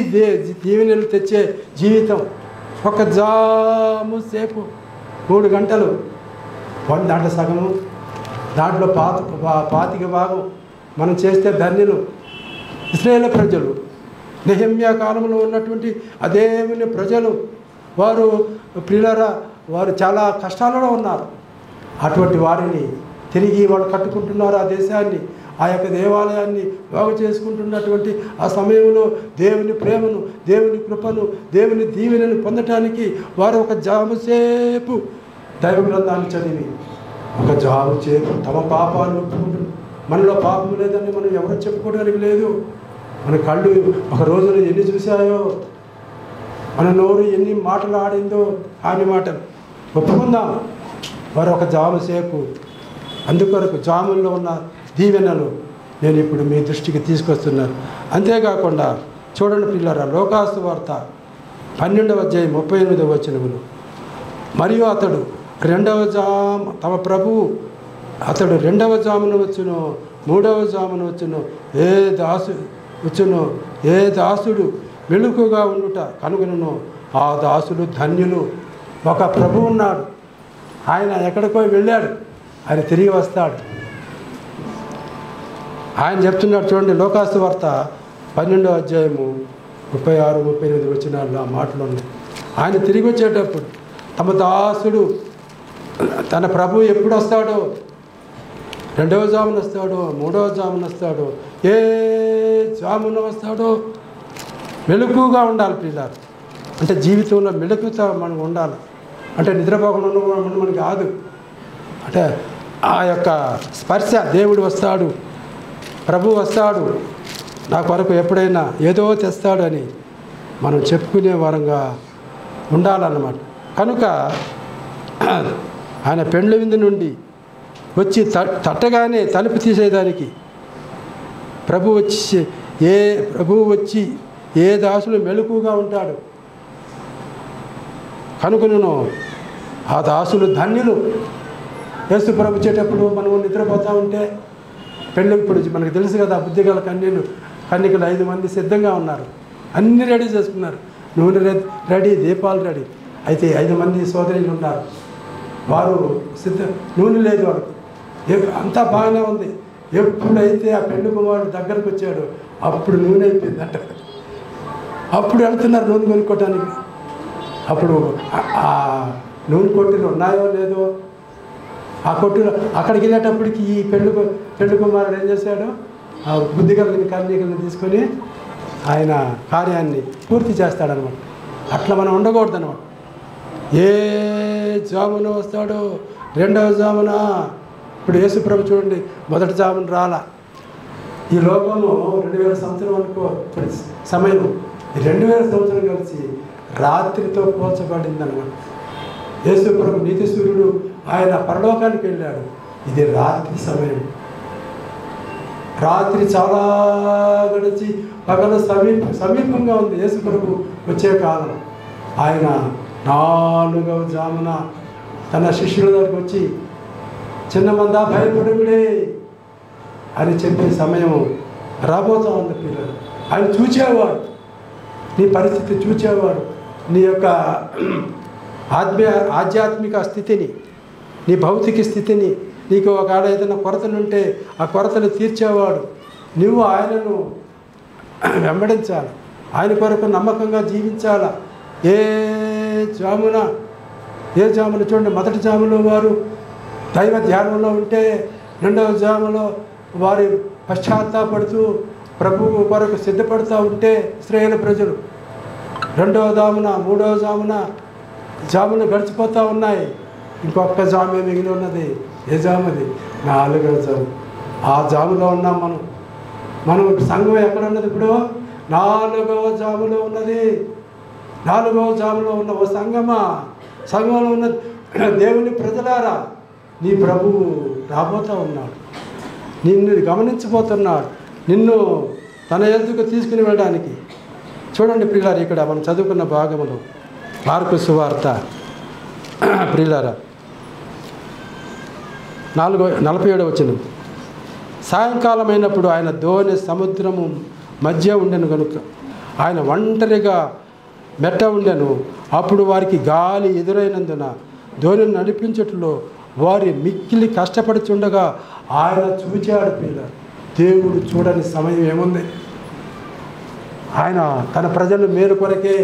Speaker 1: దీవెనలు తెచ్చే జీవితం. ఒక జాము సేపు 3 గంటలు, దాంట్లో సగము, దాంట్లో పాతిక భాగం మనం చేస్తే ధన్యులు. ఇశ్రాయేలు ప్రజలు నెహెమ్యా కాలంలో ఉన్నటువంటి ఆ దేవుని ప్రజలు వారు ప్రియులారా వారు చాలా కష్టాలలో ఉన్నారు. అటువంటి వారిని తిరిగి వాళ్ళు కట్టుకుంటున్నారు. ఆ దేశాన్ని, ఆ యొక్క దేవాలయాన్ని బాగు చేసుకుంటున్నటువంటి ఆ సమయంలో దేవుని ప్రేమను, దేవుని కృపను, దేవుని దీవెనను పొందటానికి వారు ఒక జాము సేపు దైవ గ్రంథాన్ని చదివి ఒక జాము సేపు తమ పాపాలను ఒప్పుకుంటున్నారు. మనలో పాపం లేదని మనం ఎవరో చెప్పుకోవడానికి లేదు. మన కళ్ళు ఒక రోజున ఎన్ని చూశాయో, మన నోరు ఎన్ని మాటలు ఆడిందో ఆని మాటలు ఒప్పుకుందాం. వారు ఒక జాము సేపు అందుకొరకు జాముల్లో ఉన్న దీవెనలు నేను ఇప్పుడు మీ దృష్టికి తీసుకొస్తున్నాను. అంతేకాకుండా చూడండి పిల్లరా, లోకాసు వార్త 12వ అధ్యాయం 38వ వచనములు. మరియు అతడు తమ ప్రభువు అతడు 2వ జామున వచ్చును, 3వ జామున వచ్చును, ఏ దాసుడు మెలుకుగా ఉండుట కనుగొనును ఆ దాసుడు ధన్యులు. ఒక ప్రభు ఉన్నాడు, ఆయన ఎక్కడికో వెళ్ళాడు, ఆయన తిరిగి వస్తాడు. ఆయన చెప్తున్నాడు చూడండి, లోకాసు వార్త 12వ అధ్యాయము 36, 38 వచనాల్లో ఆ మాటలు ఉన్నాయి. ఆయన తిరిగి వచ్చేటప్పుడు తమ దాసుడు తన ప్రభు ఎప్పుడు వస్తాడో, 2వ జామున వస్తాడో, 3వ జామున వస్తాడో, ఏ జామున వస్తాడో మెలకుగా ఉండాలి పిల్లలు. అంటే జీవితంలో మెలకుతో మనం ఉండాలి. అంటే నిద్రపోకుండా ఉండడం మనకి కాదు. అంటే ఆ యొక్క స్పర్శ, దేవుడు వస్తాడు, ప్రభు వస్తాడు, నా కొరకు ఎప్పుడైనా ఏదో తెస్తాడని మనం చెప్పుకునే వారంగా ఉండాలన్నమాట. కనుక ఆయన పెండ్ల విందు నుండి వచ్చి తట్టగానే తలుపు తీసేదానికి ప్రభువు వచ్చి ఏ దాసుడు మెలకుగా ఉంటాడు కనుకను ఆ దాసులు ధన్యులు. యేసు ప్రభు వచ్చేటప్పుడు మనం నిద్రపోతూ ఉంటే పెళ్ళి ఇప్పుడు మనకు తెలుసు కదా, బుద్ధిగల కన్యకలు 5 మంది సిద్ధంగా ఉన్నారు, అన్నీ రెడీ చేసుకున్నారు, నూనె రెడీ, దీపాలు రెడీ. అయితే 5 మంది సోదరులు ఉన్నారు, వారు నూనె లేదు వాడికి, అంతా బాగానే ఉంది. ఎప్పుడైతే ఆ పెళ్లి కుమారుడు దగ్గరకు వచ్చాడు అప్పుడు నూనె అయిపోయింది అంట. అప్పుడు వెళ్తున్నారు నూనె కొనుక్కోవటానికి. అప్పుడు ఆ నూనె కొట్టులు ఉన్నాయో లేదో, ఆ కొట్టులో అక్కడికి వెళ్ళేటప్పటికి ఈ పెళ్లి కుమారుడు ఏం చేశాడు, ఆ బుద్ధిగలని కన్యకలను తీసుకొని ఆయన కార్యాన్ని పూర్తి చేస్తాడనమాట. అట్లా మనం ఉండకూడదు అనమాట. ఏ జామున వస్తాడో, రెండవ జామున. ఇప్పుడు యేసుప్రభు చూడండి, మొదటి జామున రాలా. ఈ లోకము 2000 సంవత్సరం అనుకో సమయం, ఈ 2000 సంవత్సరం కలిసి రాత్రితో పోల్చబడింది అనమాట. యేసుప్రభు నీతి సూర్యుడు ఆయన పరలోకానికి వెళ్ళాడు, ఇది రాత్రి సమయం. రాత్రి చాలా గడిచి పగల సమీపంగా ఉంది యేసుప్రభు వచ్చే కాలం. ఆయన 4వ జామున తన శిష్యుల దగ్గరికి వచ్చి, చిన్న మందా భయపడుగుడే అని చెప్పే సమయం రాబోతా ఉంది పిల్లలు. ఆయన చూచేవాడు, నీ పరిస్థితి చూచేవాడు, నీ యొక్క ఆధ్యాత్మిక స్థితిని, నీ భౌతిక స్థితిని, నీకు ఒకవేళ ఏదైనా కొరతలుంటే ఆ కొరతలు తీర్చేవాడు. నువ్వు ఆయనను వెంబడించాలి, ఆయన కొరకు నమ్మకంగా జీవించాలా. ఏ జామున చూడండి, మొదటి జాములో వారు దైవ ధ్యానంలో ఉంటే, రెండవ జాములో వారి పశ్చాత్తాపడుతూ ప్రభువు కొరకు సిద్ధపడుతూ ఉంటే ఇశ్రాయేలు ప్రజలు, రెండవ జామున, మూడవ జామున గడిచిపోతూ ఉన్నాయి. ఇంకొక జామే మిగిలి ఉన్నది. ఏ జాముది? 4వ జాము. ఆ జాములో ఉన్నాం మనం సంఘం ఎక్కడ ఉన్నది? ఇప్పుడు 4వ జాములో ఉన్నది. 4వ జాములో ఉన్న ఓ సంఘంలో ఉన్న దేవుని ప్రజలారా, నీ ప్రభువు రాబోతూ ఉన్నాడు, నిన్ను గమనించబోతున్నాడు, నిన్ను తన ఎదుగు తీసుకుని వెళ్ళడానికి. చూడండి ప్రియులారా, ఇక్కడ మనం చదువుకున్న భాగంలో మార్కు సువార్త ప్రియులారా 47వ వచనం. సాయంకాలం అయినప్పుడు ఆయన ధోని సముద్రము మధ్య ఉండెను కనుక ఆయన ఒంటరిగా మెట్ట ఉండెను. అప్పుడు వారికి గాలి ఎదురైనందున ధోనిని నడిపించట్లో వారి మిక్కిలి కష్టపడుచుండగా ఆయన చూచాడు. పిల్లలు, దేవుడు చూడని సమయం ఏముంది? ఆయన తన ప్రజలు మేలు కొరకే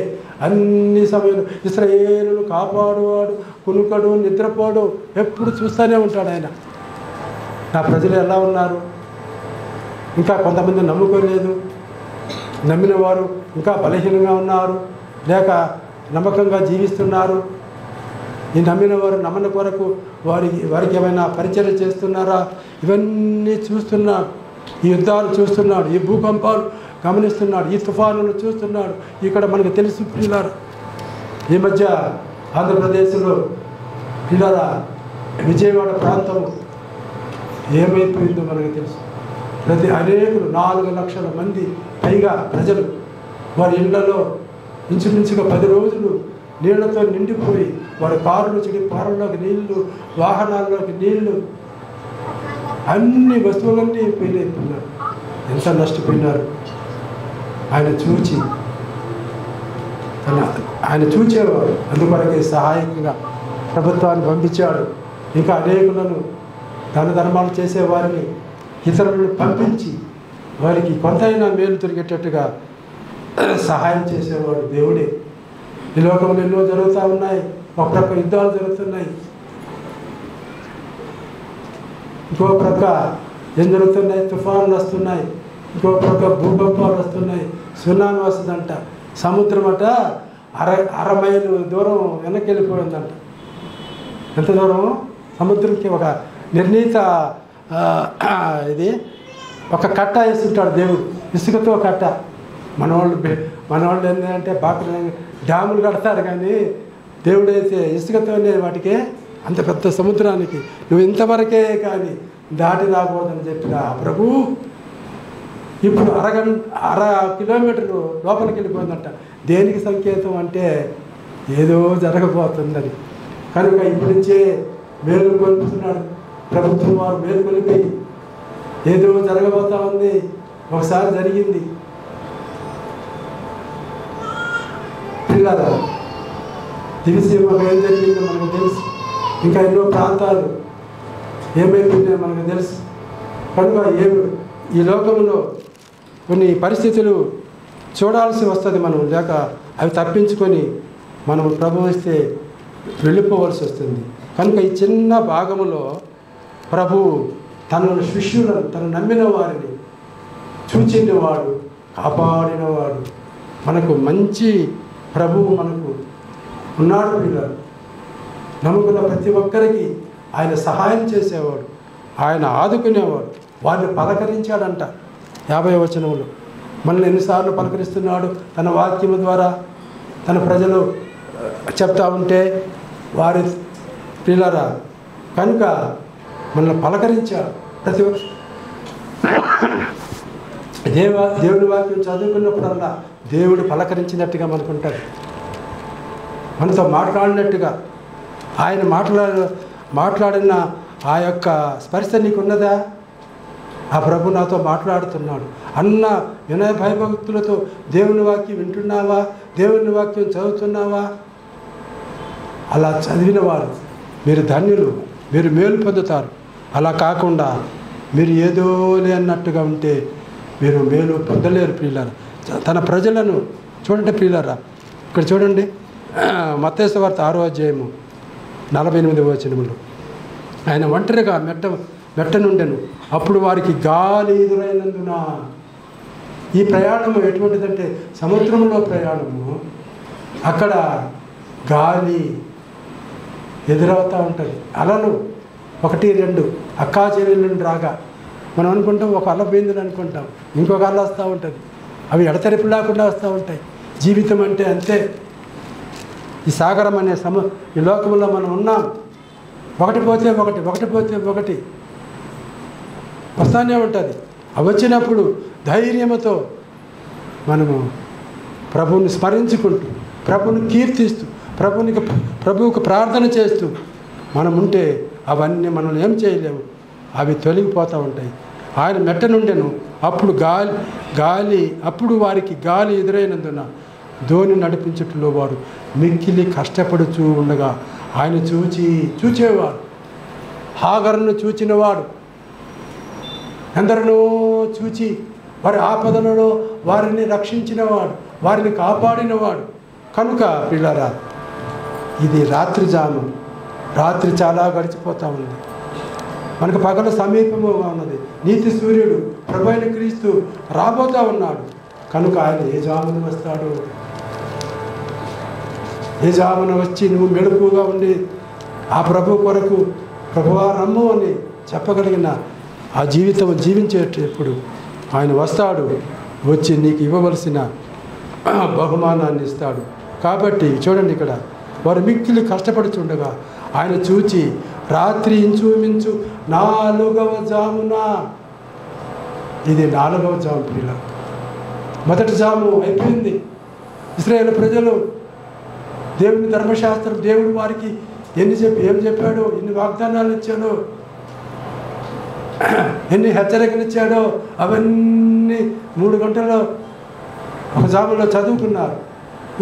Speaker 1: అన్ని సమయంలో ఇశ్రాయేలును కాపాడువాడు, కునుకడు, నిద్రపోడు, ఎప్పుడు చూస్తూనే ఉంటాడు ఆయన. నా ప్రజలు ఎలా ఉన్నారు? ఇంకా కొంతమంది నమ్ముకోలేదు, నమ్మిన వారు ఇంకా బలహీనంగా ఉన్నారు, లేక నమ్మకంగా జీవిస్తున్నారు. ఈ నమ్మిన వారు నమ్మని కొరకు వారికి ఏమైనా పరిచయం చేస్తున్నారా? ఇవన్నీ చూస్తున్నాడు. ఈ యుద్ధాలు చూస్తున్నాడు, ఈ భూకంపాలు గమనిస్తున్నాడు, ఈ తుఫానులు చూస్తున్నాడు. ఇక్కడ మనకు తెలుసు పిల్లలు, ఈ మధ్య ఆంధ్రప్రదేశ్లో పిల్లల విజయవాడ ప్రాంతం ఏమైపోయిందో మనకు తెలుసు. అనేకులు 4 లక్షల మంది పైగా ప్రజలు వారి ఇళ్లలో ఇంచుమించుగా 10 రోజులు నీళ్లతో నిండిపోయి, వారి కారులు చెడి పారుల్లోకి నీళ్లు, వాహనాల్లోకి నీళ్లు, అన్ని వస్తువులన్నీ పోయినాయి. పిల్లలు ఎంత నష్టపోయినారు. ఆయన చూచేవాడు, అందుకొరకే సహాయకంగా ప్రభుత్వాన్ని పంపించాడు. ఇంకా అనేకులను దాన ధర్మాలు చేసేవారిని ఇతరులను పంపించి వారికి కొంతైనా మేలు తిరిగేటట్టుగా సహాయం చేసేవాడు దేవుడే. ఈ లోకంలో ఎన్నో జరుగుతూ ఉన్నాయి, ఒక ప్రక్క యుద్ధాలు జరుగుతున్నాయి, ఇంకో ప్రక్క ఏం జరుగుతున్నాయి? తుఫాన్లు వస్తున్నాయి, ఇంకో ప్రక్క భూకంపాలు వస్తున్నాయి, సునామీ వస్తుందంట, సముద్రం అట 1/2 మైలు దూరం వెనక్కి వెళ్ళిపోయిందంట. ఎంత దూరం? సముద్రంకి ఒక నిర్ణీత ఇది ఒక కట్ట వేస్తుంటాడు దేవుడు, ఇసుకతో కట్ట. మనవాళ్ళు ఏంటంటే బాగా డ్యాములు కడతారు, కానీ దేవుడైతే ఇసుకతోనే వాటికి అంత పెద్ద సముద్రానికి నువ్వు ఇంతవరకే కానీ దాటి రాకూడదని చెప్పిన ప్రభు ఇప్పుడు అర కిలోమీటరు లోపలికి వెళ్ళిపోయిందంట. దేనికి సంకేతం అంటే ఏదో జరగబోతుందని. కనుక ఇప్పటి నుంచే మేలుకొలుపుతున్నాడు ప్రభుత్వం వారు. మేలుకొలిపి ఏదో జరగబోతా ఉంది. ఒకసారి జరిగింది పిల్లల దివిసీమలో ఏం జరిగిందో మనకు తెలుసు. ఇంకా ఎన్నో ప్రాంతాలు ఏమైపోయినాయో మనకు తెలుసు. కనుక ఈ లోకంలో కొన్ని పరిస్థితులు చూడాల్సి వస్తుంది మనం. లేక అవి తప్పించుకొని మనం ప్రభువుస్తే వెళ్ళిపోవలసి వస్తుంది. కనుక ఈ చిన్న భాగములో ప్రభువు తన శిష్యులను, తను నమ్మిన వారిని చూచినవాడు, కాపాడినవాడు. మనకు మంచి ప్రభువు మనకు ఉన్నాడు. పిల్లలు నమ్ముకున్న ప్రతి ఒక్కరికి ఆయన సహాయం చేసేవాడు, ఆయన ఆదుకునేవాడు, వారిని పలకరించాడంట. 50వ వచనంలో మనల్ని ఎన్నిసార్లు పలకరిస్తున్నాడు తన వాక్యము ద్వారా. తన ప్రజలు చెప్తా ఉంటే వారి పిల్లరా కనుక మనల్ని పలకరించాడు. ప్రతి దేవుని వాక్యం చదువుకున్నప్పుడల్లా దేవుడు పలకరించినట్టుగా మనకుంటాడు, మనతో మాట్లాడినట్టుగా. ఆయన మాట్లాడిన ఆ యొక్క స్పర్శ నీకున్నదా? ఆ ప్రభు నాతో మాట్లాడుతున్నాడు అన్న వినయ భయభక్తులతో దేవుని వాక్యం వింటున్నావా? దేవుని వాక్యం చదువుతున్నావా? అలా చదివిన వారు మీరు ధన్యులు, మీరు మేలు పొందుతారు. అలా కాకుండా మీరు ఏదో లేనట్టుగా ఉంటే మీరు మేలు పొందలేరు ప్రియులారా. తన ప్రజలను చూడండి ప్రియులారా. ఇక్కడ చూడండి మత్తయి సువార్త 6వ అధ్యాయము 48వ వచనములో ఆయన ఒంటరిగా మెట్ట నుండెను. అప్పుడు వారికి గాలి ఎదురైనందున. ఈ ప్రయాణము ఎటువంటిదంటే సముద్రంలో ప్రయాణము. అక్కడ గాలి ఎదురవుతూ ఉంటుంది. అలలు 1, 2 అక్కా చెల్లెళ్ళని రాగా మనం అనుకుంటాం ఒక అల పోయిందని అనుకుంటాం, ఇంకొక అల వస్తూ ఉంటుంది. అవి ఎడతెరిపి లేకుండా వస్తూ ఉంటాయి. జీవితం అంటే అంతే. ఈ సాగరం అనే ఈ లోకంలో మనం ఉన్నాం. ఒకటి పోతే ఒకటి వస్తానే ఉంటుంది. అవి వచ్చినప్పుడు ధైర్యంతో మనము ప్రభువుని స్మరించుకుంటూ, ప్రభువుని కీర్తిస్తూ, ప్రభువుకు ప్రార్థన చేస్తూ మనం ఉంటే అవన్నీ మనం ఏం చేయలేము, అవి తొలగిపోతూ ఉంటాయి. ఆయన మెట్ట నుండెను. అప్పుడు అప్పుడు వారికి గాలి ఎదురైనందున ధోని నడిపించుటలో వారు మిక్కిలి కష్టపడుచూ ఉండగా ఆయన చూచేవాడు. హాగరును చూచినవాడు, ఎందరినో చూచి వారి ఆపదలలో వారిని రక్షించినవాడు, వారిని కాపాడినవాడు. కనుక పిల్లరా, ఇది రాత్రి చాలా గడిచిపోతూ ఉంది. మనకు పగల సమీపముగా ఉన్నది. నీతి సూర్యుడు ప్రభువైన క్రీస్తు రాబోతూ ఉన్నాడు. కనుక ఆయన ఏ జామున వస్తాడు? ఏ జామున వచ్చి నువ్వు మెలకుగా ఉండి ఆ ప్రభు కొరకు ప్రభువా రమ్ము అని చెప్పగలిగిన ఆ జీవితం జీవించేటప్పుడు ఆయన వస్తాడు. వచ్చి నీకు ఇవ్వవలసిన బహుమానాన్ని ఇస్తాడు. కాబట్టి చూడండి, ఇక్కడ వారు మిక్కిలి కష్టపడుచుండగా ఆయన చూచి రాత్రి ఇంచుమించు 4వ జామున, ఇది 4వ జాము పిల్ల. మొదటి జాము అయిపోయింది. ఇశ్రాయేలు ప్రజలు దేవుని ధర్మశాస్త్రం, దేవుడు వారికి ఏం చెప్పాడో, ఎన్ని వాగ్దానాలు ఇచ్చాడో, ఎన్ని హెచ్చరికలు ఇచ్చాడో అవన్నీ 3 గంటల్లో ఒక జాములో చదువుకున్నారు.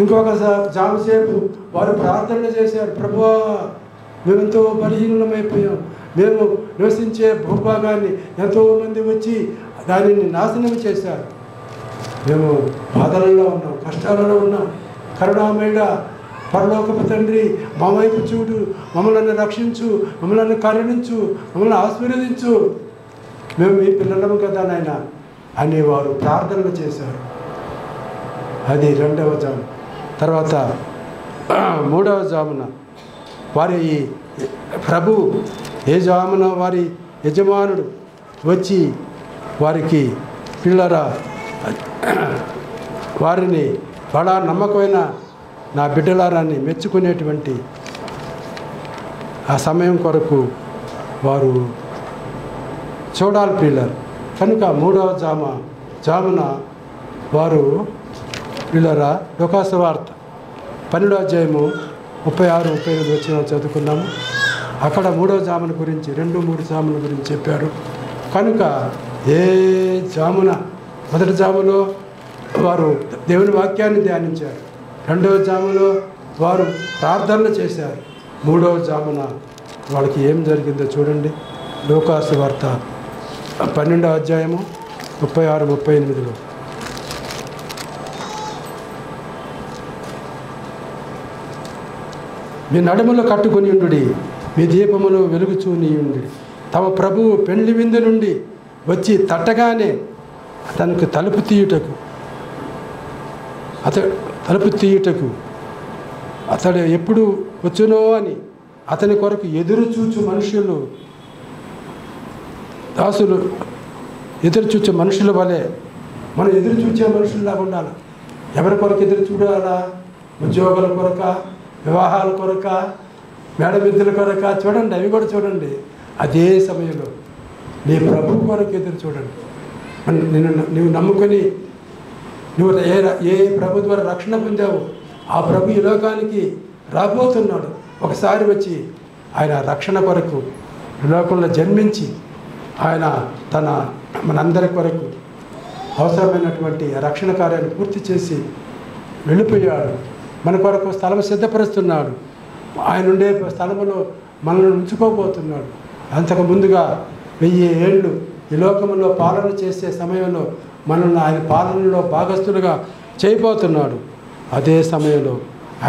Speaker 1: ఇంకొక జాము సేపు వారు ప్రార్థనలు చేశారు. ప్రభువా, మేమెంతో బలహీనమైపోయాం, మేము నివసించే భూభాగాన్ని ఎంతోమంది వచ్చి దానిని నాశనం చేశారు, మేము బాధలలో ఉన్నాం, కష్టాలలో ఉన్నాం, కరుణామయుడా పరలోకపు తండ్రి మా వైపు చూడు, మమ్మల్ని రక్షించు, మమ్మల్ని కరుణించు, మమ్మల్ని ఆశీర్వదించు, మేము మీ పిల్లలము కదా నాయన అని వారు ప్రార్థనలు చేశారు. అది 2వ జాము. తర్వాత 3వ జామున వారి ప్రభు ఏ జామున వారి యజమానుడు వచ్చి వారికి పిల్లరా వారిని బడా నమ్మకమైన నా బిడ్డలారాన్ని మెచ్చుకునేటువంటి ఆ సమయం కొరకు వారు చూడాలి పిల్లలు. కనుక 3వ జామ జామున వారు వీళ్ళరా లూకాసు వార్త 12వ అధ్యాయము 36, 38 వచ్చిన చదువుకున్నాము. అక్కడ 3వ జామున గురించి 2, 3 జాముల గురించి చెప్పారు. కనుక ఏ జామున మొదటి జాములో వారు దేవుని వాక్యాన్ని ధ్యానించారు, 2వ జాములో వారు ప్రార్థనలు చేశారు, 3వ జామున వాళ్ళకి ఏం జరిగిందో చూడండి. లూకాసు వార్త 12వ అధ్యాయము 36, 38లో మీ నడుములు కట్టుకుని ఉండుడి, మీ దీపములు వెలుగుచూనియుండి. తమ ప్రభువు పెండ్లి విందు నుండి వచ్చి తట్టగానే తనకు తలుపు తీయుటకు అతడు ఎప్పుడు వచ్చునో అని అతని కొరకు ఎదురుచూచు మనుషులు, దాసులు ఎదురుచూచే మనుషుల వలె మనం ఎదురుచూచే మనుషుల్లాగా ఉండాలి. ఎవరి కొరకు ఎదురు చూడాలా? ఉద్యోగాల కొరక, వివాహాల కొరక, మేడమిద్దుల కొరక చూడండి, అవి కూడా చూడండి. అదే సమయంలో నీ ప్రభు కొరకు ఎదురు చూడండి. నువ్వు నమ్ముకొని నువ్వు ఏ ప్రభు ద్వారా రక్షణ పొందావు, ఆ ప్రభు ఈ లోకానికి రాబోతున్నాడు. ఒకసారి వచ్చి ఆయన రక్షణ కొరకు ఈ లోకంలో జన్మించి ఆయన మనందరి కొరకు అవసరమైనటువంటి రక్షణ కార్యాన్ని పూర్తి చేసి వెళ్ళిపోయాడు. మన కొరకు స్థలం సిద్ధపరుస్తున్నాడు. ఆయన ఉండే స్థలంలో మనల్ని ఉంచుకోబోతున్నాడు. అంతకు ముందుగా 1000 ఏళ్ళు ఈ లోకంలో పాలన చేసే సమయంలో మనల్ని ఆయన పాలనలో భాగస్థులుగా చేయబోతున్నాడు. అదే సమయంలో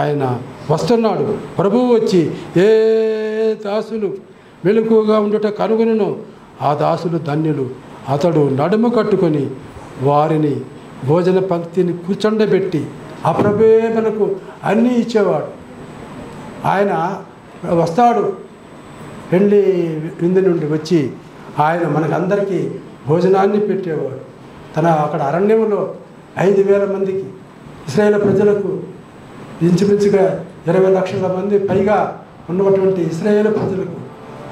Speaker 1: ఆయన వస్తున్నాడు. ప్రభువు వచ్చి ఏ దాసులు మెలకువగా ఉండుట కనుగొనునో ఆ దాసులు ధన్యులు. అతడు నడుము కట్టుకొని వారిని భోజన పంక్తిని కూర్చొండబెట్టి ఆ ప్రభువే మనకు అన్నీ ఇచ్చేవాడు. ఆయన వస్తాడు పెళ్ళి విందు నుండి వచ్చి ఆయన మనకందరికీ భోజనాన్ని పెట్టేవాడు. అక్కడ అరణ్యంలో 5,000 మందికి ఇశ్రాయేలు ప్రజలకు ఇంచుమించుగా 20 లక్షల మంది పైగా ఉన్నటువంటి ఇశ్రాయేలు ప్రజలకు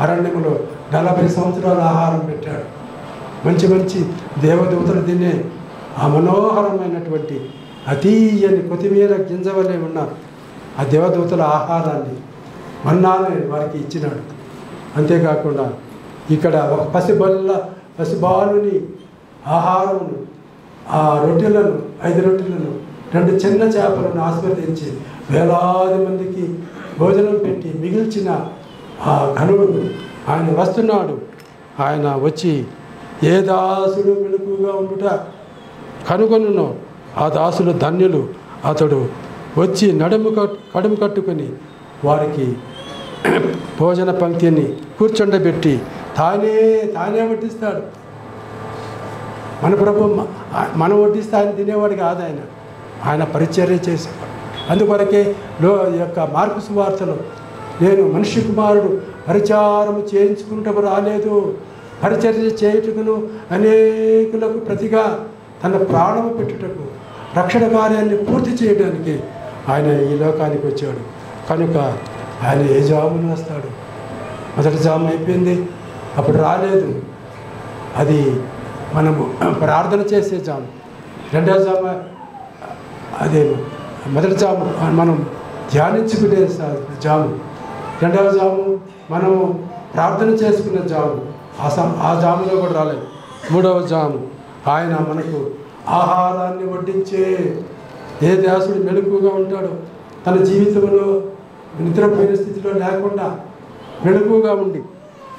Speaker 1: అరణ్యంలో 40 సంవత్సరాల ఆహారం పెట్టాడు. మంచి మంచి దేవదూతలు తినే ఆ మనోహరమైనటువంటి అతీయని కొత్తిమీర గింజవలే ఉన్న ఆ దేవదూతల ఆహారాన్ని మన్నాన్ని వారికి ఇచ్చినాడు. అంతేకాకుండా ఇక్కడ ఒక పసిబాలుని ఆహారమును, ఆ రొట్టెలను 5 రొట్టెలను 2 చిన్న చేపలను ఆస్వాదించి వేలాది మందికి భోజనం పెట్టి మిగిల్చిన ఆ ఘనుడు ఆయన వస్తున్నాడు. ఆయన వచ్చి ఏ దాసుడు మెలకువగా ఉండుట కనుగొనునో ఆ దాసులు ధన్యులు. అతడు వచ్చి కడుము కట్టుకొని వారికి భోజన పంక్తిని కూర్చొండబెట్టి తానే వడ్డిస్తాడు. మన ప్రభు మనం వడ్డిస్తే ఆయన తినేవాడు కాదు. ఆయన పరిచర్య చేసేవాడు. అందుకొరకే యొక్క మార్కు సువార్తలో నేను మనిషి కుమారుడు పరిచారము చేయించుకుంటూ రాలేదు, పరిచర్య చేయుటకును అనేకులకు ప్రతిగా తన ప్రాణము పెట్టుటకు రక్షణ కార్యాన్ని పూర్తి చేయడానికి ఆయన ఈ లోకానికి వచ్చాడు. కనుక ఆయన ఏ జామున వస్తాడు? మొదటి జాము అయిపోయింది, అప్పుడు రాలేదు. అది మనము ప్రార్థన చేసే జాము. 2వ జాము అదే మొదటి జాము మనం ధ్యానించుకునే జాము. 2వ జాము మనం ప్రార్థన చేసుకునే జాము. ఆ జాములో కూడా రాలేదు. 3వ జాము ఆయన మనకు ఆహారాన్ని వడ్డించే ఏ దాసుడు మెలకువగా ఉంటాడో, తన జీవితంలో నిద్రపోయిన స్థితిలో లేకుండా మెలకువగా ఉండి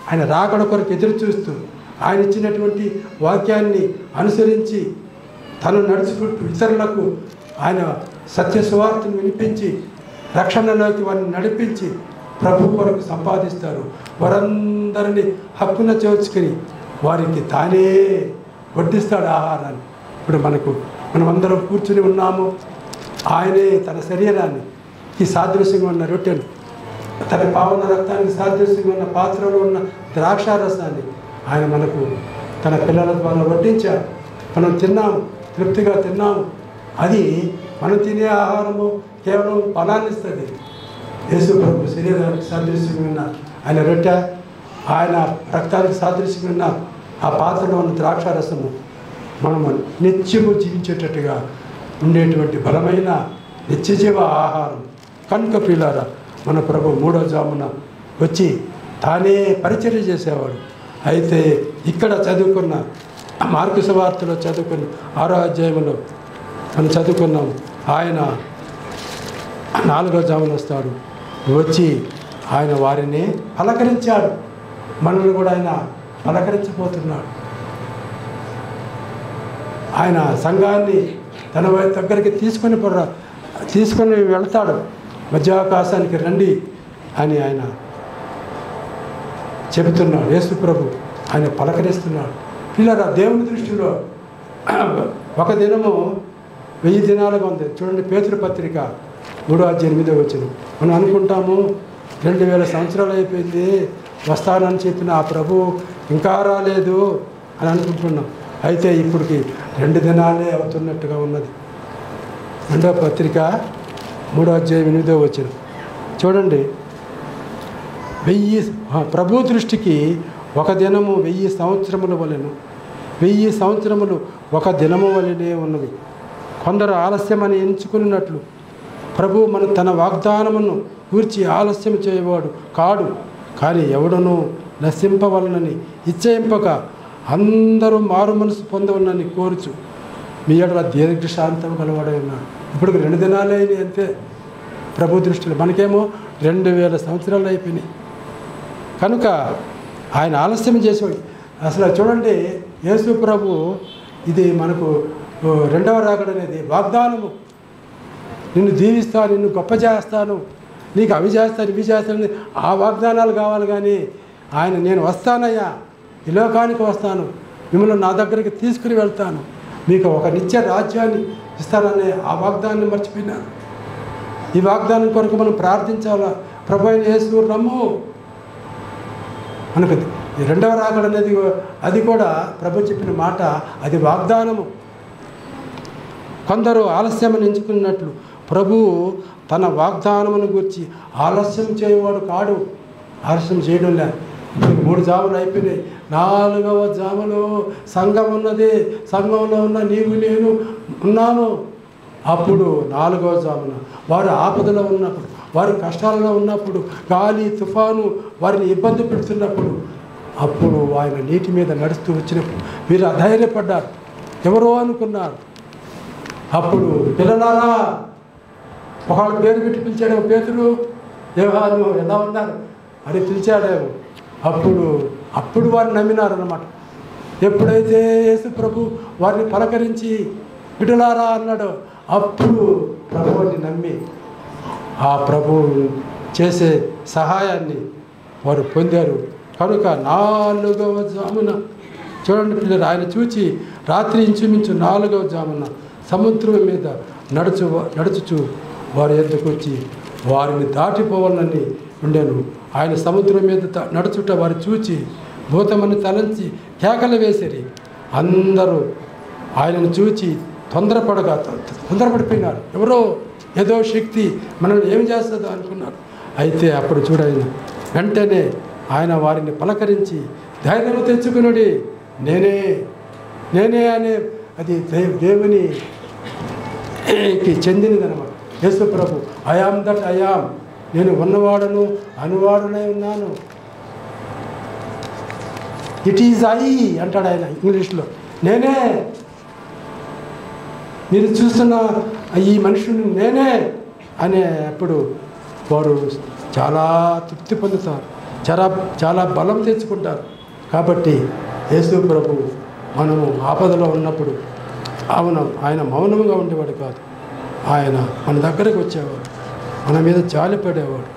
Speaker 1: ఆయన రాకడ కొరకు ఎదురు చూస్తూ ఆయన ఇచ్చినటువంటి వాక్యాన్ని అనుసరించి తను నడుచుకుంటూ ఇతరులకు ఆయన సత్య సువార్తను వినిపించి రక్షణలోకి వారిని నడిపించి ప్రభు కొరకు సంపాదిస్తారు. వారందరినీ హక్కున చేర్చుకొని వారికి తానే వడ్డిస్తాడు ఆహారాన్ని. ఇప్పుడు మనమందరం కూర్చుని ఉన్నాము. ఆయనే తన శరీరాన్ని ఈ సాదృశ్యంగా ఉన్న రొట్టెను, తన పావన రక్తానికి సాదృశ్యంగా ఉన్న పాత్రలో ఉన్న ద్రాక్షారసాన్ని ఆయన మనకు తన పిల్లల ద్వారా వడ్డించాడు. మనం తిన్నాము, తృప్తిగా తిన్నాము. అది మనం తినే ఆహారము కేవలం బలాన్ని ఇస్తుంది. యేసు ప్రభు శరీరానికి సాదృశ్యంగా ఉన్న ఆయన రొట్టె, ఆయన రక్తానికి సాదృశ్యంగా ఉన్న ఆ పాత్రలో ఉన్న ద్రాక్షారసము మనము నిత్యము జీవించేటట్టుగా ఉండేటువంటి బలమైన నిత్యజీవ ఆహారం. కనుక ప్రియులారా, మన ప్రభు 3వ జామున వచ్చి తానే పరిచర్య చేసేవాడు. అయితే ఇక్కడ చదువుకున్న మార్కు సువార్తలో చదువుకున్న 6వ అధ్యాయంలో మనం చదువుకున్నాం, ఆయన 4వ జామున వస్తాడు. వచ్చి ఆయన వారిని పలకరించాడు. మనల్ని కూడా ఆయన పలకరించబోతున్నాడు. ఆయన సంఘాన్ని తన దగ్గరికి తీసుకొని వెళ్తాడు. మధ్యాకాశానికి రండి అని ఆయన చెబుతున్నాడు. యేసు ప్రభు ఆయన పలకరిస్తున్నాడు. పిల్లరా, దేవుని దృష్టిలో ఒక దినము 1000 దినాలుగా ఉంది. చూడండి, పేతురు పత్రిక 3వ అధ్యాయం 8వ వచనం. మనం అనుకుంటాము 2000 సంవత్సరాలు అయిపోయింది, వస్తానని చెప్పిన ఆ ప్రభు ఇంకా రాలేదు అని అనుకుంటున్నాం. అయితే ఇప్పటికి 2 దినాలే అవుతున్నట్టుగా ఉన్నది. 2వ పత్రిక 3వ అధ్యాయం 8వ వచనం చూడండి. ప్రభు దృష్టికి ఒక దినము 1000 సంవత్సరముల వలెను, 1000 సంవత్సరములు ఒక దినము వలెనే ఉన్నవి. కొందరు ఆలస్యమని ఎంచుకున్నట్లు ప్రభు తన వాగ్దానమును గూర్చి ఆలస్యం చేయవాడు కాడు. కానీ ఎవడనూ నశింపవలనని ఇచ్చయింపక అందరూ మారు మనసు పొందవలనని కోరుచు మీ ఎడల దీర్ఘశాంతం గలవాడై ఉన్నాడు. ఇప్పుడు 2 దినాలే అంతే ప్రభు దృష్టిలో. మనకేమో 2000 సంవత్సరాలు అయిపోయినాయి. కనుక ఆయన ఆలస్యం చేసేవాడు. అసలు చూడండి, యేసు ప్రభు ఇది మనకు 2వ రాకడ అనేది వాగ్దానము. నిన్ను దీవిస్తాను, నిన్ను గొప్ప చేస్తాను, నీకు అవి చేస్తాను, ఇవి చేస్తాను, ఆ వాగ్దానాలు కావాలి. కానీ ఆయన నేను వస్తానయ్యా, ఈ లోకానికి వస్తాను, మిమ్మల్ని నా దగ్గరికి తీసుకుని వెళ్తాను, మీకు ఒక నిత్య రాజ్యాన్ని ఇస్తాననే ఆ వాగ్దానాన్ని మర్చిపోయినాను. ఈ వాగ్దానం కొరకు మనం ప్రార్థించాలా. ప్రభు అయిన యేసు రమ్ము మనకు 2వ రాకడ అనేది అది కూడా ప్రభు చెప్పిన మాట, అది వాగ్దానము. కొందరు ఆలస్యమని ఎంచుకున్నట్లు ప్రభువు తన వాగ్దానమును గురించి ఆలస్యం చేయవాడు కాడు. ఆలస్యం చేయడం లేదు. 3 జాములు అయిపోయినాయి. 4వ జాములో సంఘం ఉన్నది. సంఘంలో ఉన్న నీవు నేను ఉన్నాను. అప్పుడు 4వ జామున వారు ఆపదలో ఉన్నప్పుడు, వారి కష్టాలలో ఉన్నప్పుడు, గాలి తుఫాను వారిని ఇబ్బంది పెడుతున్నప్పుడు, అప్పుడు ఆయన నీటి మీద నడుస్తూ వచ్చినప్పుడు వీరు అధైర్యపడ్డారు. ఎవరో అనుకున్నారు. అప్పుడు పిల్లలారా, ఒకళ్ళు పేరు పెట్టి పిలిచాడేమో, పేతురు, యోహాను ఎలా ఉన్నారు అని పిలిచాడేమో. అప్పుడు వారు నమ్మినారన్నమాట. ఎప్పుడైతే యేసు ప్రభు వారిని పలకరించి బిడ్డలారా అన్నాడో, అప్పుడు ప్రభువుని నమ్మి ఆ ప్రభు చేసే సహాయాన్ని వారు పొందారు. కనుక 4వ జామున చూడండి పిల్లలు, ఆయన చూచి రాత్రి ఇంచుమించు 4వ జామున సముద్రం మీద నడుచుచు వారి ఎద్దకు వచ్చి వారిని దాటిపోవాలని ఉండేను. ఆయన సముద్రం మీద నడుచుట వారు చూచి భూతమని కేకలు వేసిరి. అందరూ ఆయనను చూచి తొందరపడిపోయినారు. ఎవరో ఏదో శక్తి మనల్ని ఏం చేస్తుందో అనుకున్నారు. అయితే అప్పుడు చూడైన వెంటనే ఆయన వారిని పలకరించి ధైర్యం తెచ్చుకునుడి, నేనే అనే అది దేవునికి చెందినదనమాట. యేసు ప్రభు ఐఆమ్ దట్ ఐఆమ్, నేను ఉన్నవాడను అనువాడునై ఉన్నాను. ఇట్ ఈజ్ ఐ అంటాడు ఆయన ఇంగ్లీష్లో. నేనే, మీరు చూస్తున్న ఈ మనుషుని నేనే అనే అప్పుడు వారు చాలా తృప్తి పొందుతారు, చాలా బలం తెచ్చుకుంటారు. కాబట్టి యేసు ప్రభు మనము ఆపదలో ఉన్నప్పుడు ఆయన మౌనంగా ఉండేవాడు కాదు. ఆయన మన దగ్గరకు వచ్చేవాడు, మన మీద జాలిపడేవాడు.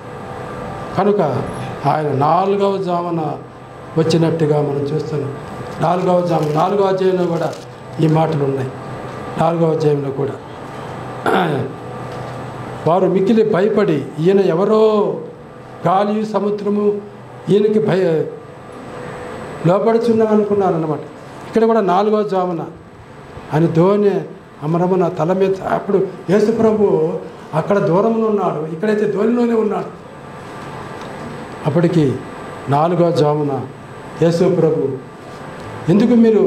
Speaker 1: కనుక ఆయన 4వ జామున వచ్చినట్టుగా మనం చూస్తున్నాం. 4వ జాము 4వ అధ్యాయంలో కూడా ఈ మాటలు ఉన్నాయి. 4వ అధ్యాయంలో కూడా వారు మిక్కిలి భయపడి ఈయన ఎవరో, గాలి సముద్రము ఈయనకి లోపడుచున్నాం అనుకున్నారు అన్నమాట. ఇక్కడ కూడా 4వ జామున ఆయన ధోని అమరమున తల మీద, అప్పుడు యేసు ప్రభు అక్కడ దూరంలో ఉన్నాడు, ఇక్కడైతే ధోనిలోనే ఉన్నాడు. అప్పటికి 4వ జామున యేసు ప్రభు, ఎందుకు మీరు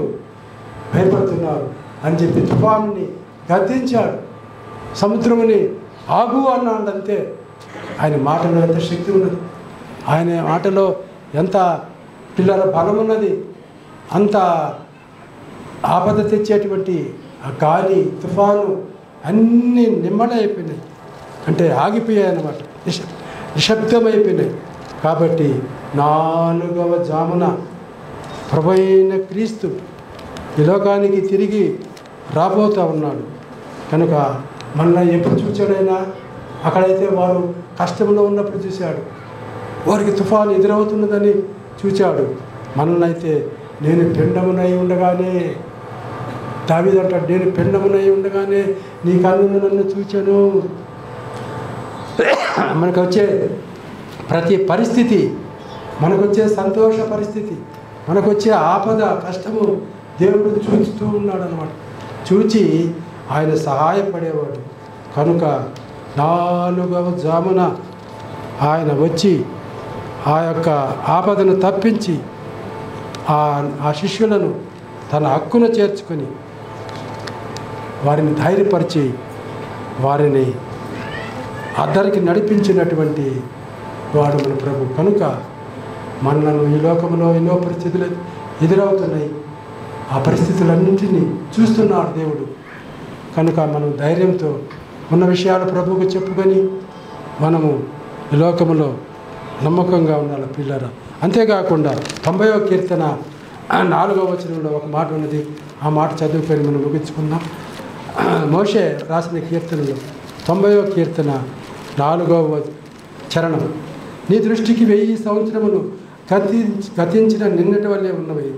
Speaker 1: భయపడుతున్నారు అని చెప్పి తుఫానుని గద్దించాడు. సముద్రముని ఆగు అన్నాడు అంతే. ఆయన మాటలో ఎంత శక్తి ఉన్నది, ఆయన మాటలో ఎంత పిల్లల బలం ఉన్నది. అంత ఆపద తెచ్చేటువంటి ఆ గాలి తుఫాను అన్నీ నిమ్మడైపోయినాయి, అంటే ఆగిపోయాయి అన్నమాట, నిశ్శబ్దమైపోయినాయి. కాబట్టి 4వ జామున ప్రభు అయిన క్రీస్తు ఈ లోకానికి తిరిగి రాబోతూ ఉన్నాడు. కనుక మనల్ని ఎప్పుడు చూచాడైనా, అక్కడైతే వారు కష్టంలో ఉన్నప్పుడు చూశాడు, వారికి తుఫాను ఎదురవుతున్నదని చూచాడు. మనల్ని అయితే నేను పిండమునై ఉండగానే, దావీదు అంటాడు, నేను పిండమునై ఉండగానే నీ కన్నులు నన్ను చూచాను. మనకు వచ్చే ప్రతి పరిస్థితి, మనకు వచ్చే సంతోష పరిస్థితి, మనకు వచ్చే ఆపద కష్టము దేవుడు చూస్తూ ఉన్నాడు అన్నమాట. చూచి ఆయన సహాయపడేవాడు. కనుక 4వ జామున ఆయన వచ్చి ఆ యొక్క ఆపదను తప్పించి ఆ శిష్యులను తన హక్కున చేర్చుకొని వారిని ధైర్యపరిచి వారిని అద్దరికి నడిపించినటువంటి వాడు మన ప్రభు. కనుక మనలను ఈ లోకంలో ఎన్నో పరిస్థితులు ఎదురవుతున్నాయి, ఆ పరిస్థితులన్నింటినీ చూస్తున్నాడు దేవుడు. కనుక మనం ధైర్యంతో ఉన్న విషయాలు ప్రభువుకు చెప్పుకొని మనము ఈ లోకంలో నమ్మకంగా ఉండాలి పిల్లరా. అంతేకాకుండా 90వ కీర్తన 4వ వచనంలో ఒక మాట ఉన్నది, ఆ మాట చదువుకొని మనం ముగించుకుందాం. మోషే రాసిన కీర్తనలో 90వ కీర్తన 4వ చరణం, నీ దృష్టికి 1000 సంవత్సరములు గతించిన నిన్నటి వల్లే ఉన్నవి,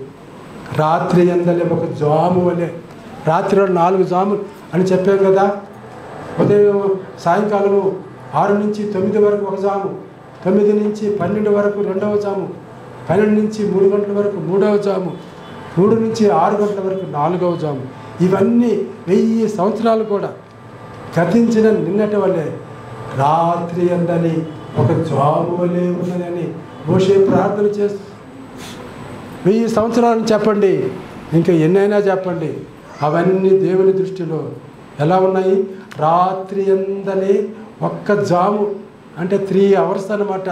Speaker 1: రాత్రి అందలే ఒక జాము వలె. రాత్రిలో 4 జాములు అని చెప్పాం కదా. ఉదయం సాయంకాలము 6 నుంచి 9 వరకు ఒక జాము, 9 నుంచి 12 వరకు 2వ జాము, 12 నుంచి 3 గంటల వరకు 3వ జాము, 3 నుంచి 6 గంటల వరకు 4వ జాము. ఇవన్నీ 1000 సంవత్సరాలు కూడా గతించిన నిన్నటి వల్లే రాత్రి అందని ఒక జాము వలె ఉన్నదని మోషే ప్రార్థన చేస్తూ 1000 సంవత్సరాలను చెప్పండి, ఇంకా ఎన్నైనా చెప్పండి, అవన్నీ దేవుని దృష్టిలో ఎలా ఉన్నాయి? రాత్రి అందనే ఒక్క జాము, అంటే 3 hours అన్నమాట.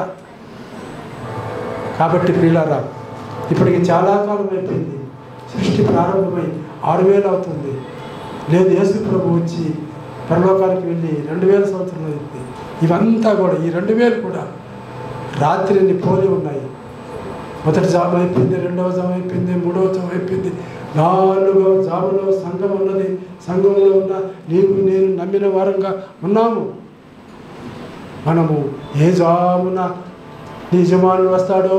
Speaker 1: కాబట్టి ప్రియులారా, ఇప్పటికి చాలా కాలం అయిపోయింది, సృష్టి ప్రారంభమై 6000 అవుతుంది. లేదు యేసు ప్రభు వచ్చి పరలోకానికి వెళ్ళి 2000 సంవత్సరాలు అయింది. ఇవంతా కూడా ఈ 2000 కూడా రాత్రిని పోలి ఉన్నాయి. మొదటి జాము అయిపోయింది, 2వ జాము అయిపోయింది, 3వ జాము అయిపోయింది, 4వ జాములో సంఘం ఉన్నది. సంఘంలో ఉన్న నీకు నేను నమ్మిన వారంగా ఉన్నాము. మనము ఏ జామున నీ యజమానుడు వస్తాడో,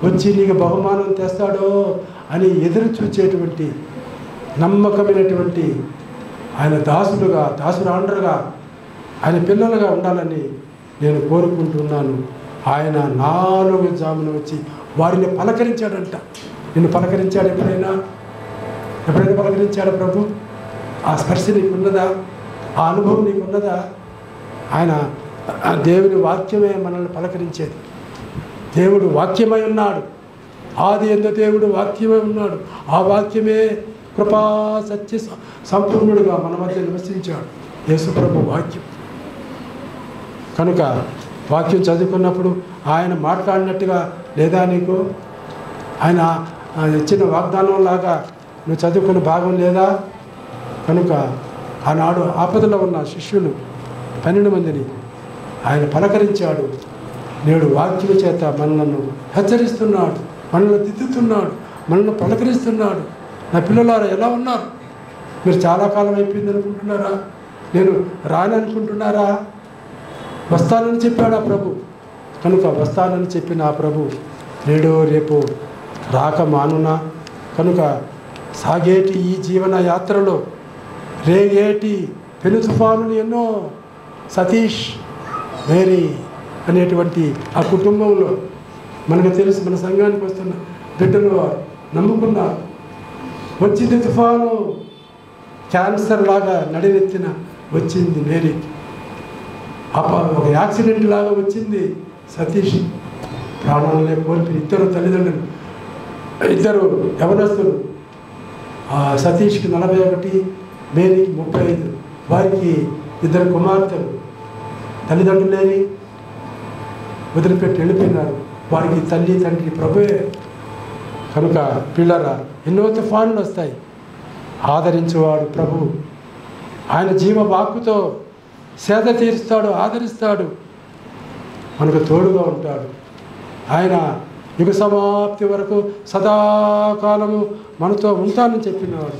Speaker 1: వచ్చి నీకు బహుమానం తెస్తాడో అని ఎదురు చూచేటువంటి నమ్మకమైనటువంటి ఆయన దాసురాండ్రగా ఆయన పిల్లలుగా ఉండాలని నేను కోరుకుంటున్నాను. ఆయన 4వ జామున వచ్చి వారిని పలకరించాడంట. నిన్ను పలకరించాడు ఎప్పుడైనా పలకరించాడు ప్రభు? ఆ స్పర్శ నీకున్నదా? ఆ అనుభవం నీకున్నదా? ఆయన దేవుని వాక్యమే మనల్ని పలకరించేది. దేవుడు వాక్యమై ఉన్నాడు. ఆది యందు దేవుడు వాక్యమై ఉన్నాడు. ఆ వాక్యమే కృపా సత్య సంపూర్ణుడుగా మన మధ్య నివసించాడు యేసు ప్రభు వాక్యం. కనుక వాక్యం చదువుకున్నప్పుడు ఆయన మాట్లాడినట్టుగా లేదా నీకు ఆయన ఇచ్చిన వాగ్దానం లాగా నువ్వు చదువుకున్న భాగం లేదా? కనుక ఆనాడు ఆపదలో ఉన్న శిష్యులు 12 మందిని ఆయన పలకరించాడు. నేడు వాక్యం చేత మనలను హెచ్చరిస్తున్నాడు, మనల్ని దిద్దుతున్నాడు, మనల్ని పలకరిస్తున్నాడు. నా పిల్లలారా ఎలా ఉన్నారు? మీరు చాలా కాలం అయిపోయింది అనుకుంటున్నారా? నేను రాని అనుకుంటున్నారా? వస్తానని చెప్పాడు ఆ ప్రభు. కనుక వస్తానని చెప్పిన ఆ ప్రభు నేడో రేపు రాక మానునా? కనుక సాగేటి ఈ జీవన యాత్రలో రేగేటి పెను తుఫానులు ఎన్నో. సతీష్, మేరీ అనేటువంటి ఆ కుటుంబంలో మనకు తెలుసు, మన సంఘానికి వస్తున్న బిడ్డలు నమ్ముకున్నారు. వచ్చింది తుఫాను, క్యాన్సర్ లాగా నడినెత్తిన వచ్చింది మేరీ. ఒక యాక్సిడెంట్ లాగా వచ్చింది సతీష్. ప్రాణాలనే కోల్పి 2 తల్లిదండ్రులు, 2 యవనస్తులు సతీష్కి 41, మేరీకి 35. వారికి 2 కుమార్తెలు, తల్లిదండ్రులు లేని వదిలిపెట్టి వెళ్ళిపోయినారు. వారికి తల్లి తండ్రి ప్రభువే. కనుక పిల్లరా, ఎన్నో తుఫానులు వస్తాయి. ఆదరించేవాడు ప్రభు. ఆయన జీవవాక్కుతో సేద తీరుస్తాడు, ఆదరిస్తాడు, మనకు తోడుగా ఉంటాడు. ఆయన యుగ సమాప్తి వరకు సదాకాలము మనతో ఉంటానని చెప్పినవాడు.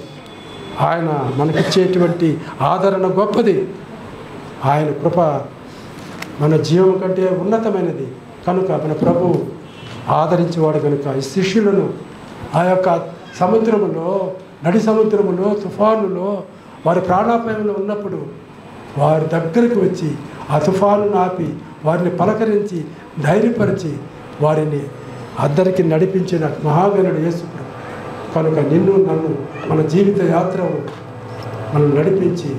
Speaker 1: ఆయన మనకిచ్చేటువంటి ఆదరణ గొప్పది. ఆయన కృప మన జీవం కంటే ఉన్నతమైనది. కనుక మన ప్రభు ఆదరించేవాడు. కనుక ఈ శిష్యులను ఆ యొక్క సముద్రములో, నడి సముద్రములో, తుఫానులో వారి ప్రాణాపాయంలో ఉన్నప్పుడు వారి దగ్గరికి వచ్చి ఆ తుఫాను ఆపి వారిని పలకరించి ధైర్యపరిచి వారిని అద్దరికి నడిపించిన మహాగణుడు యేసు ప్రభు. కనుక నిన్ను నన్ను మన జీవిత యాత్ర మనం నడిపించి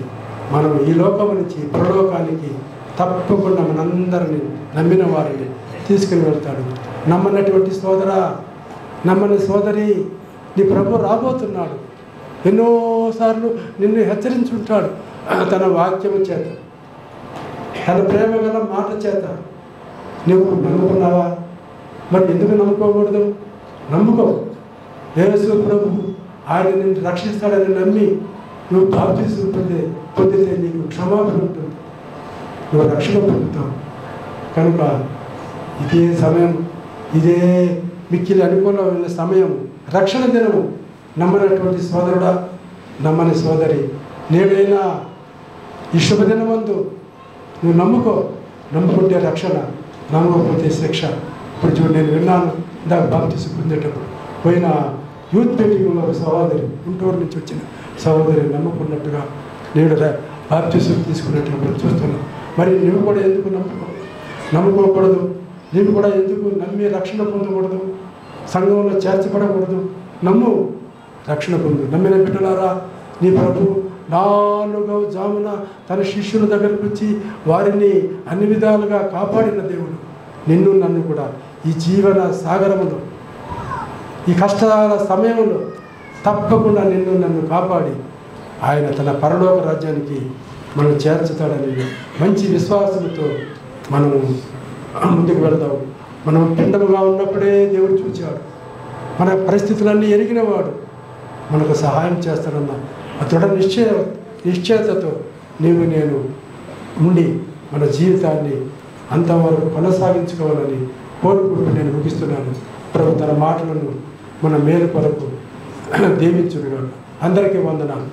Speaker 1: మనం ఈ లోకం నుంచి పరలోకానికి తప్పకుండా మనందరినీ నమ్మిన వారిని తీసుకుని వెళ్తాడు. నమ్మనటువంటి సోదరా, నమ్మని సోదరి, నీ ప్రభు రాబోతున్నాడు. ఎన్నోసార్లు నిన్ను హెచ్చరించుంటాడు తన వాక్యము చేత, తన ప్రేమ గల మాట చేత. నువ్వు నమ్ముకున్నావా? మరి ఎందుకు నమ్ముకోకూడదు? నమ్ముకో. యేసు ప్రభు ఆయన నిన్ను రక్షిస్తాడని నమ్మి నువ్వు బాప్తిసం పొందితే నీకు క్షమాపణ ఉంటుంది, నువ్వు రక్షణ పొందుతావు. కనుక ఇదే సమయం, ఇదే మిక్కిలి అనుకూలమైన సమయం, రక్షణ దినము. నమ్మనటువంటి సోదరుడా, నమ్మని సోదరి, నేడైనా ఈ శుభదినమందు నువ్వు నమ్ముకో. నమ్ముకుంటే రక్షణ, నమ్మకపోతే శిక్ష. ఇప్పుడు చూడు, నేను విన్నాను ఇందాక బాప్తిసం పొందేటప్పుడు పోయిన యూత్ మీటింగ్లో ఒక సహోదరి, గుంటూరు నుంచి వచ్చిన సహోదరి నమ్ముకున్నట్టుగా నేడు బాప్తిసం తీసుకున్నట్టుగా చూస్తున్నాను. మరి నువ్వు కూడా ఎందుకు నమ్ముకోకూడదు? నీవు కూడా ఎందుకు నమ్మి రక్షణ పొందకూడదు? సంఘంలో చేర్చబడకూడదు? నమ్ము, రక్షణ పొందు. నమ్మిన బిడ్డలారా, నీ ప్రభు 4వ జామున తన శిష్యుల దగ్గరకు వచ్చి వారిని అన్ని విధాలుగా కాపాడిన దేవుడు నిన్ను నన్ను కూడా ఈ జీవన సాగరములో, ఈ కష్టాల సమయంలో తప్పకుండా నిన్ను నన్ను కాపాడి ఆయన తన పరలోక రాజ్యానికి మనం చేర్చుతాడని మంచి విశ్వాసంతో మనము ముందుకు వెళదాం. మనం పిండముగా ఉన్నప్పుడే దేవుడు చూచాడు. మన పరిస్థితులన్నీ ఎరిగినవాడు, మనకు సహాయం చేస్తాడన్న ఆ దృఢ నిశ్చయతతో నీవు నేను ఉండి మన జీవితాన్ని అంతవరకు కొనసాగించుకోవాలని కోరుకుంటూ నేను ముగిస్తున్నాను. ప్రభు తన మాటలను మన మేలు కొరకు దీవించుడుగా. అందరికీ వందనాలు.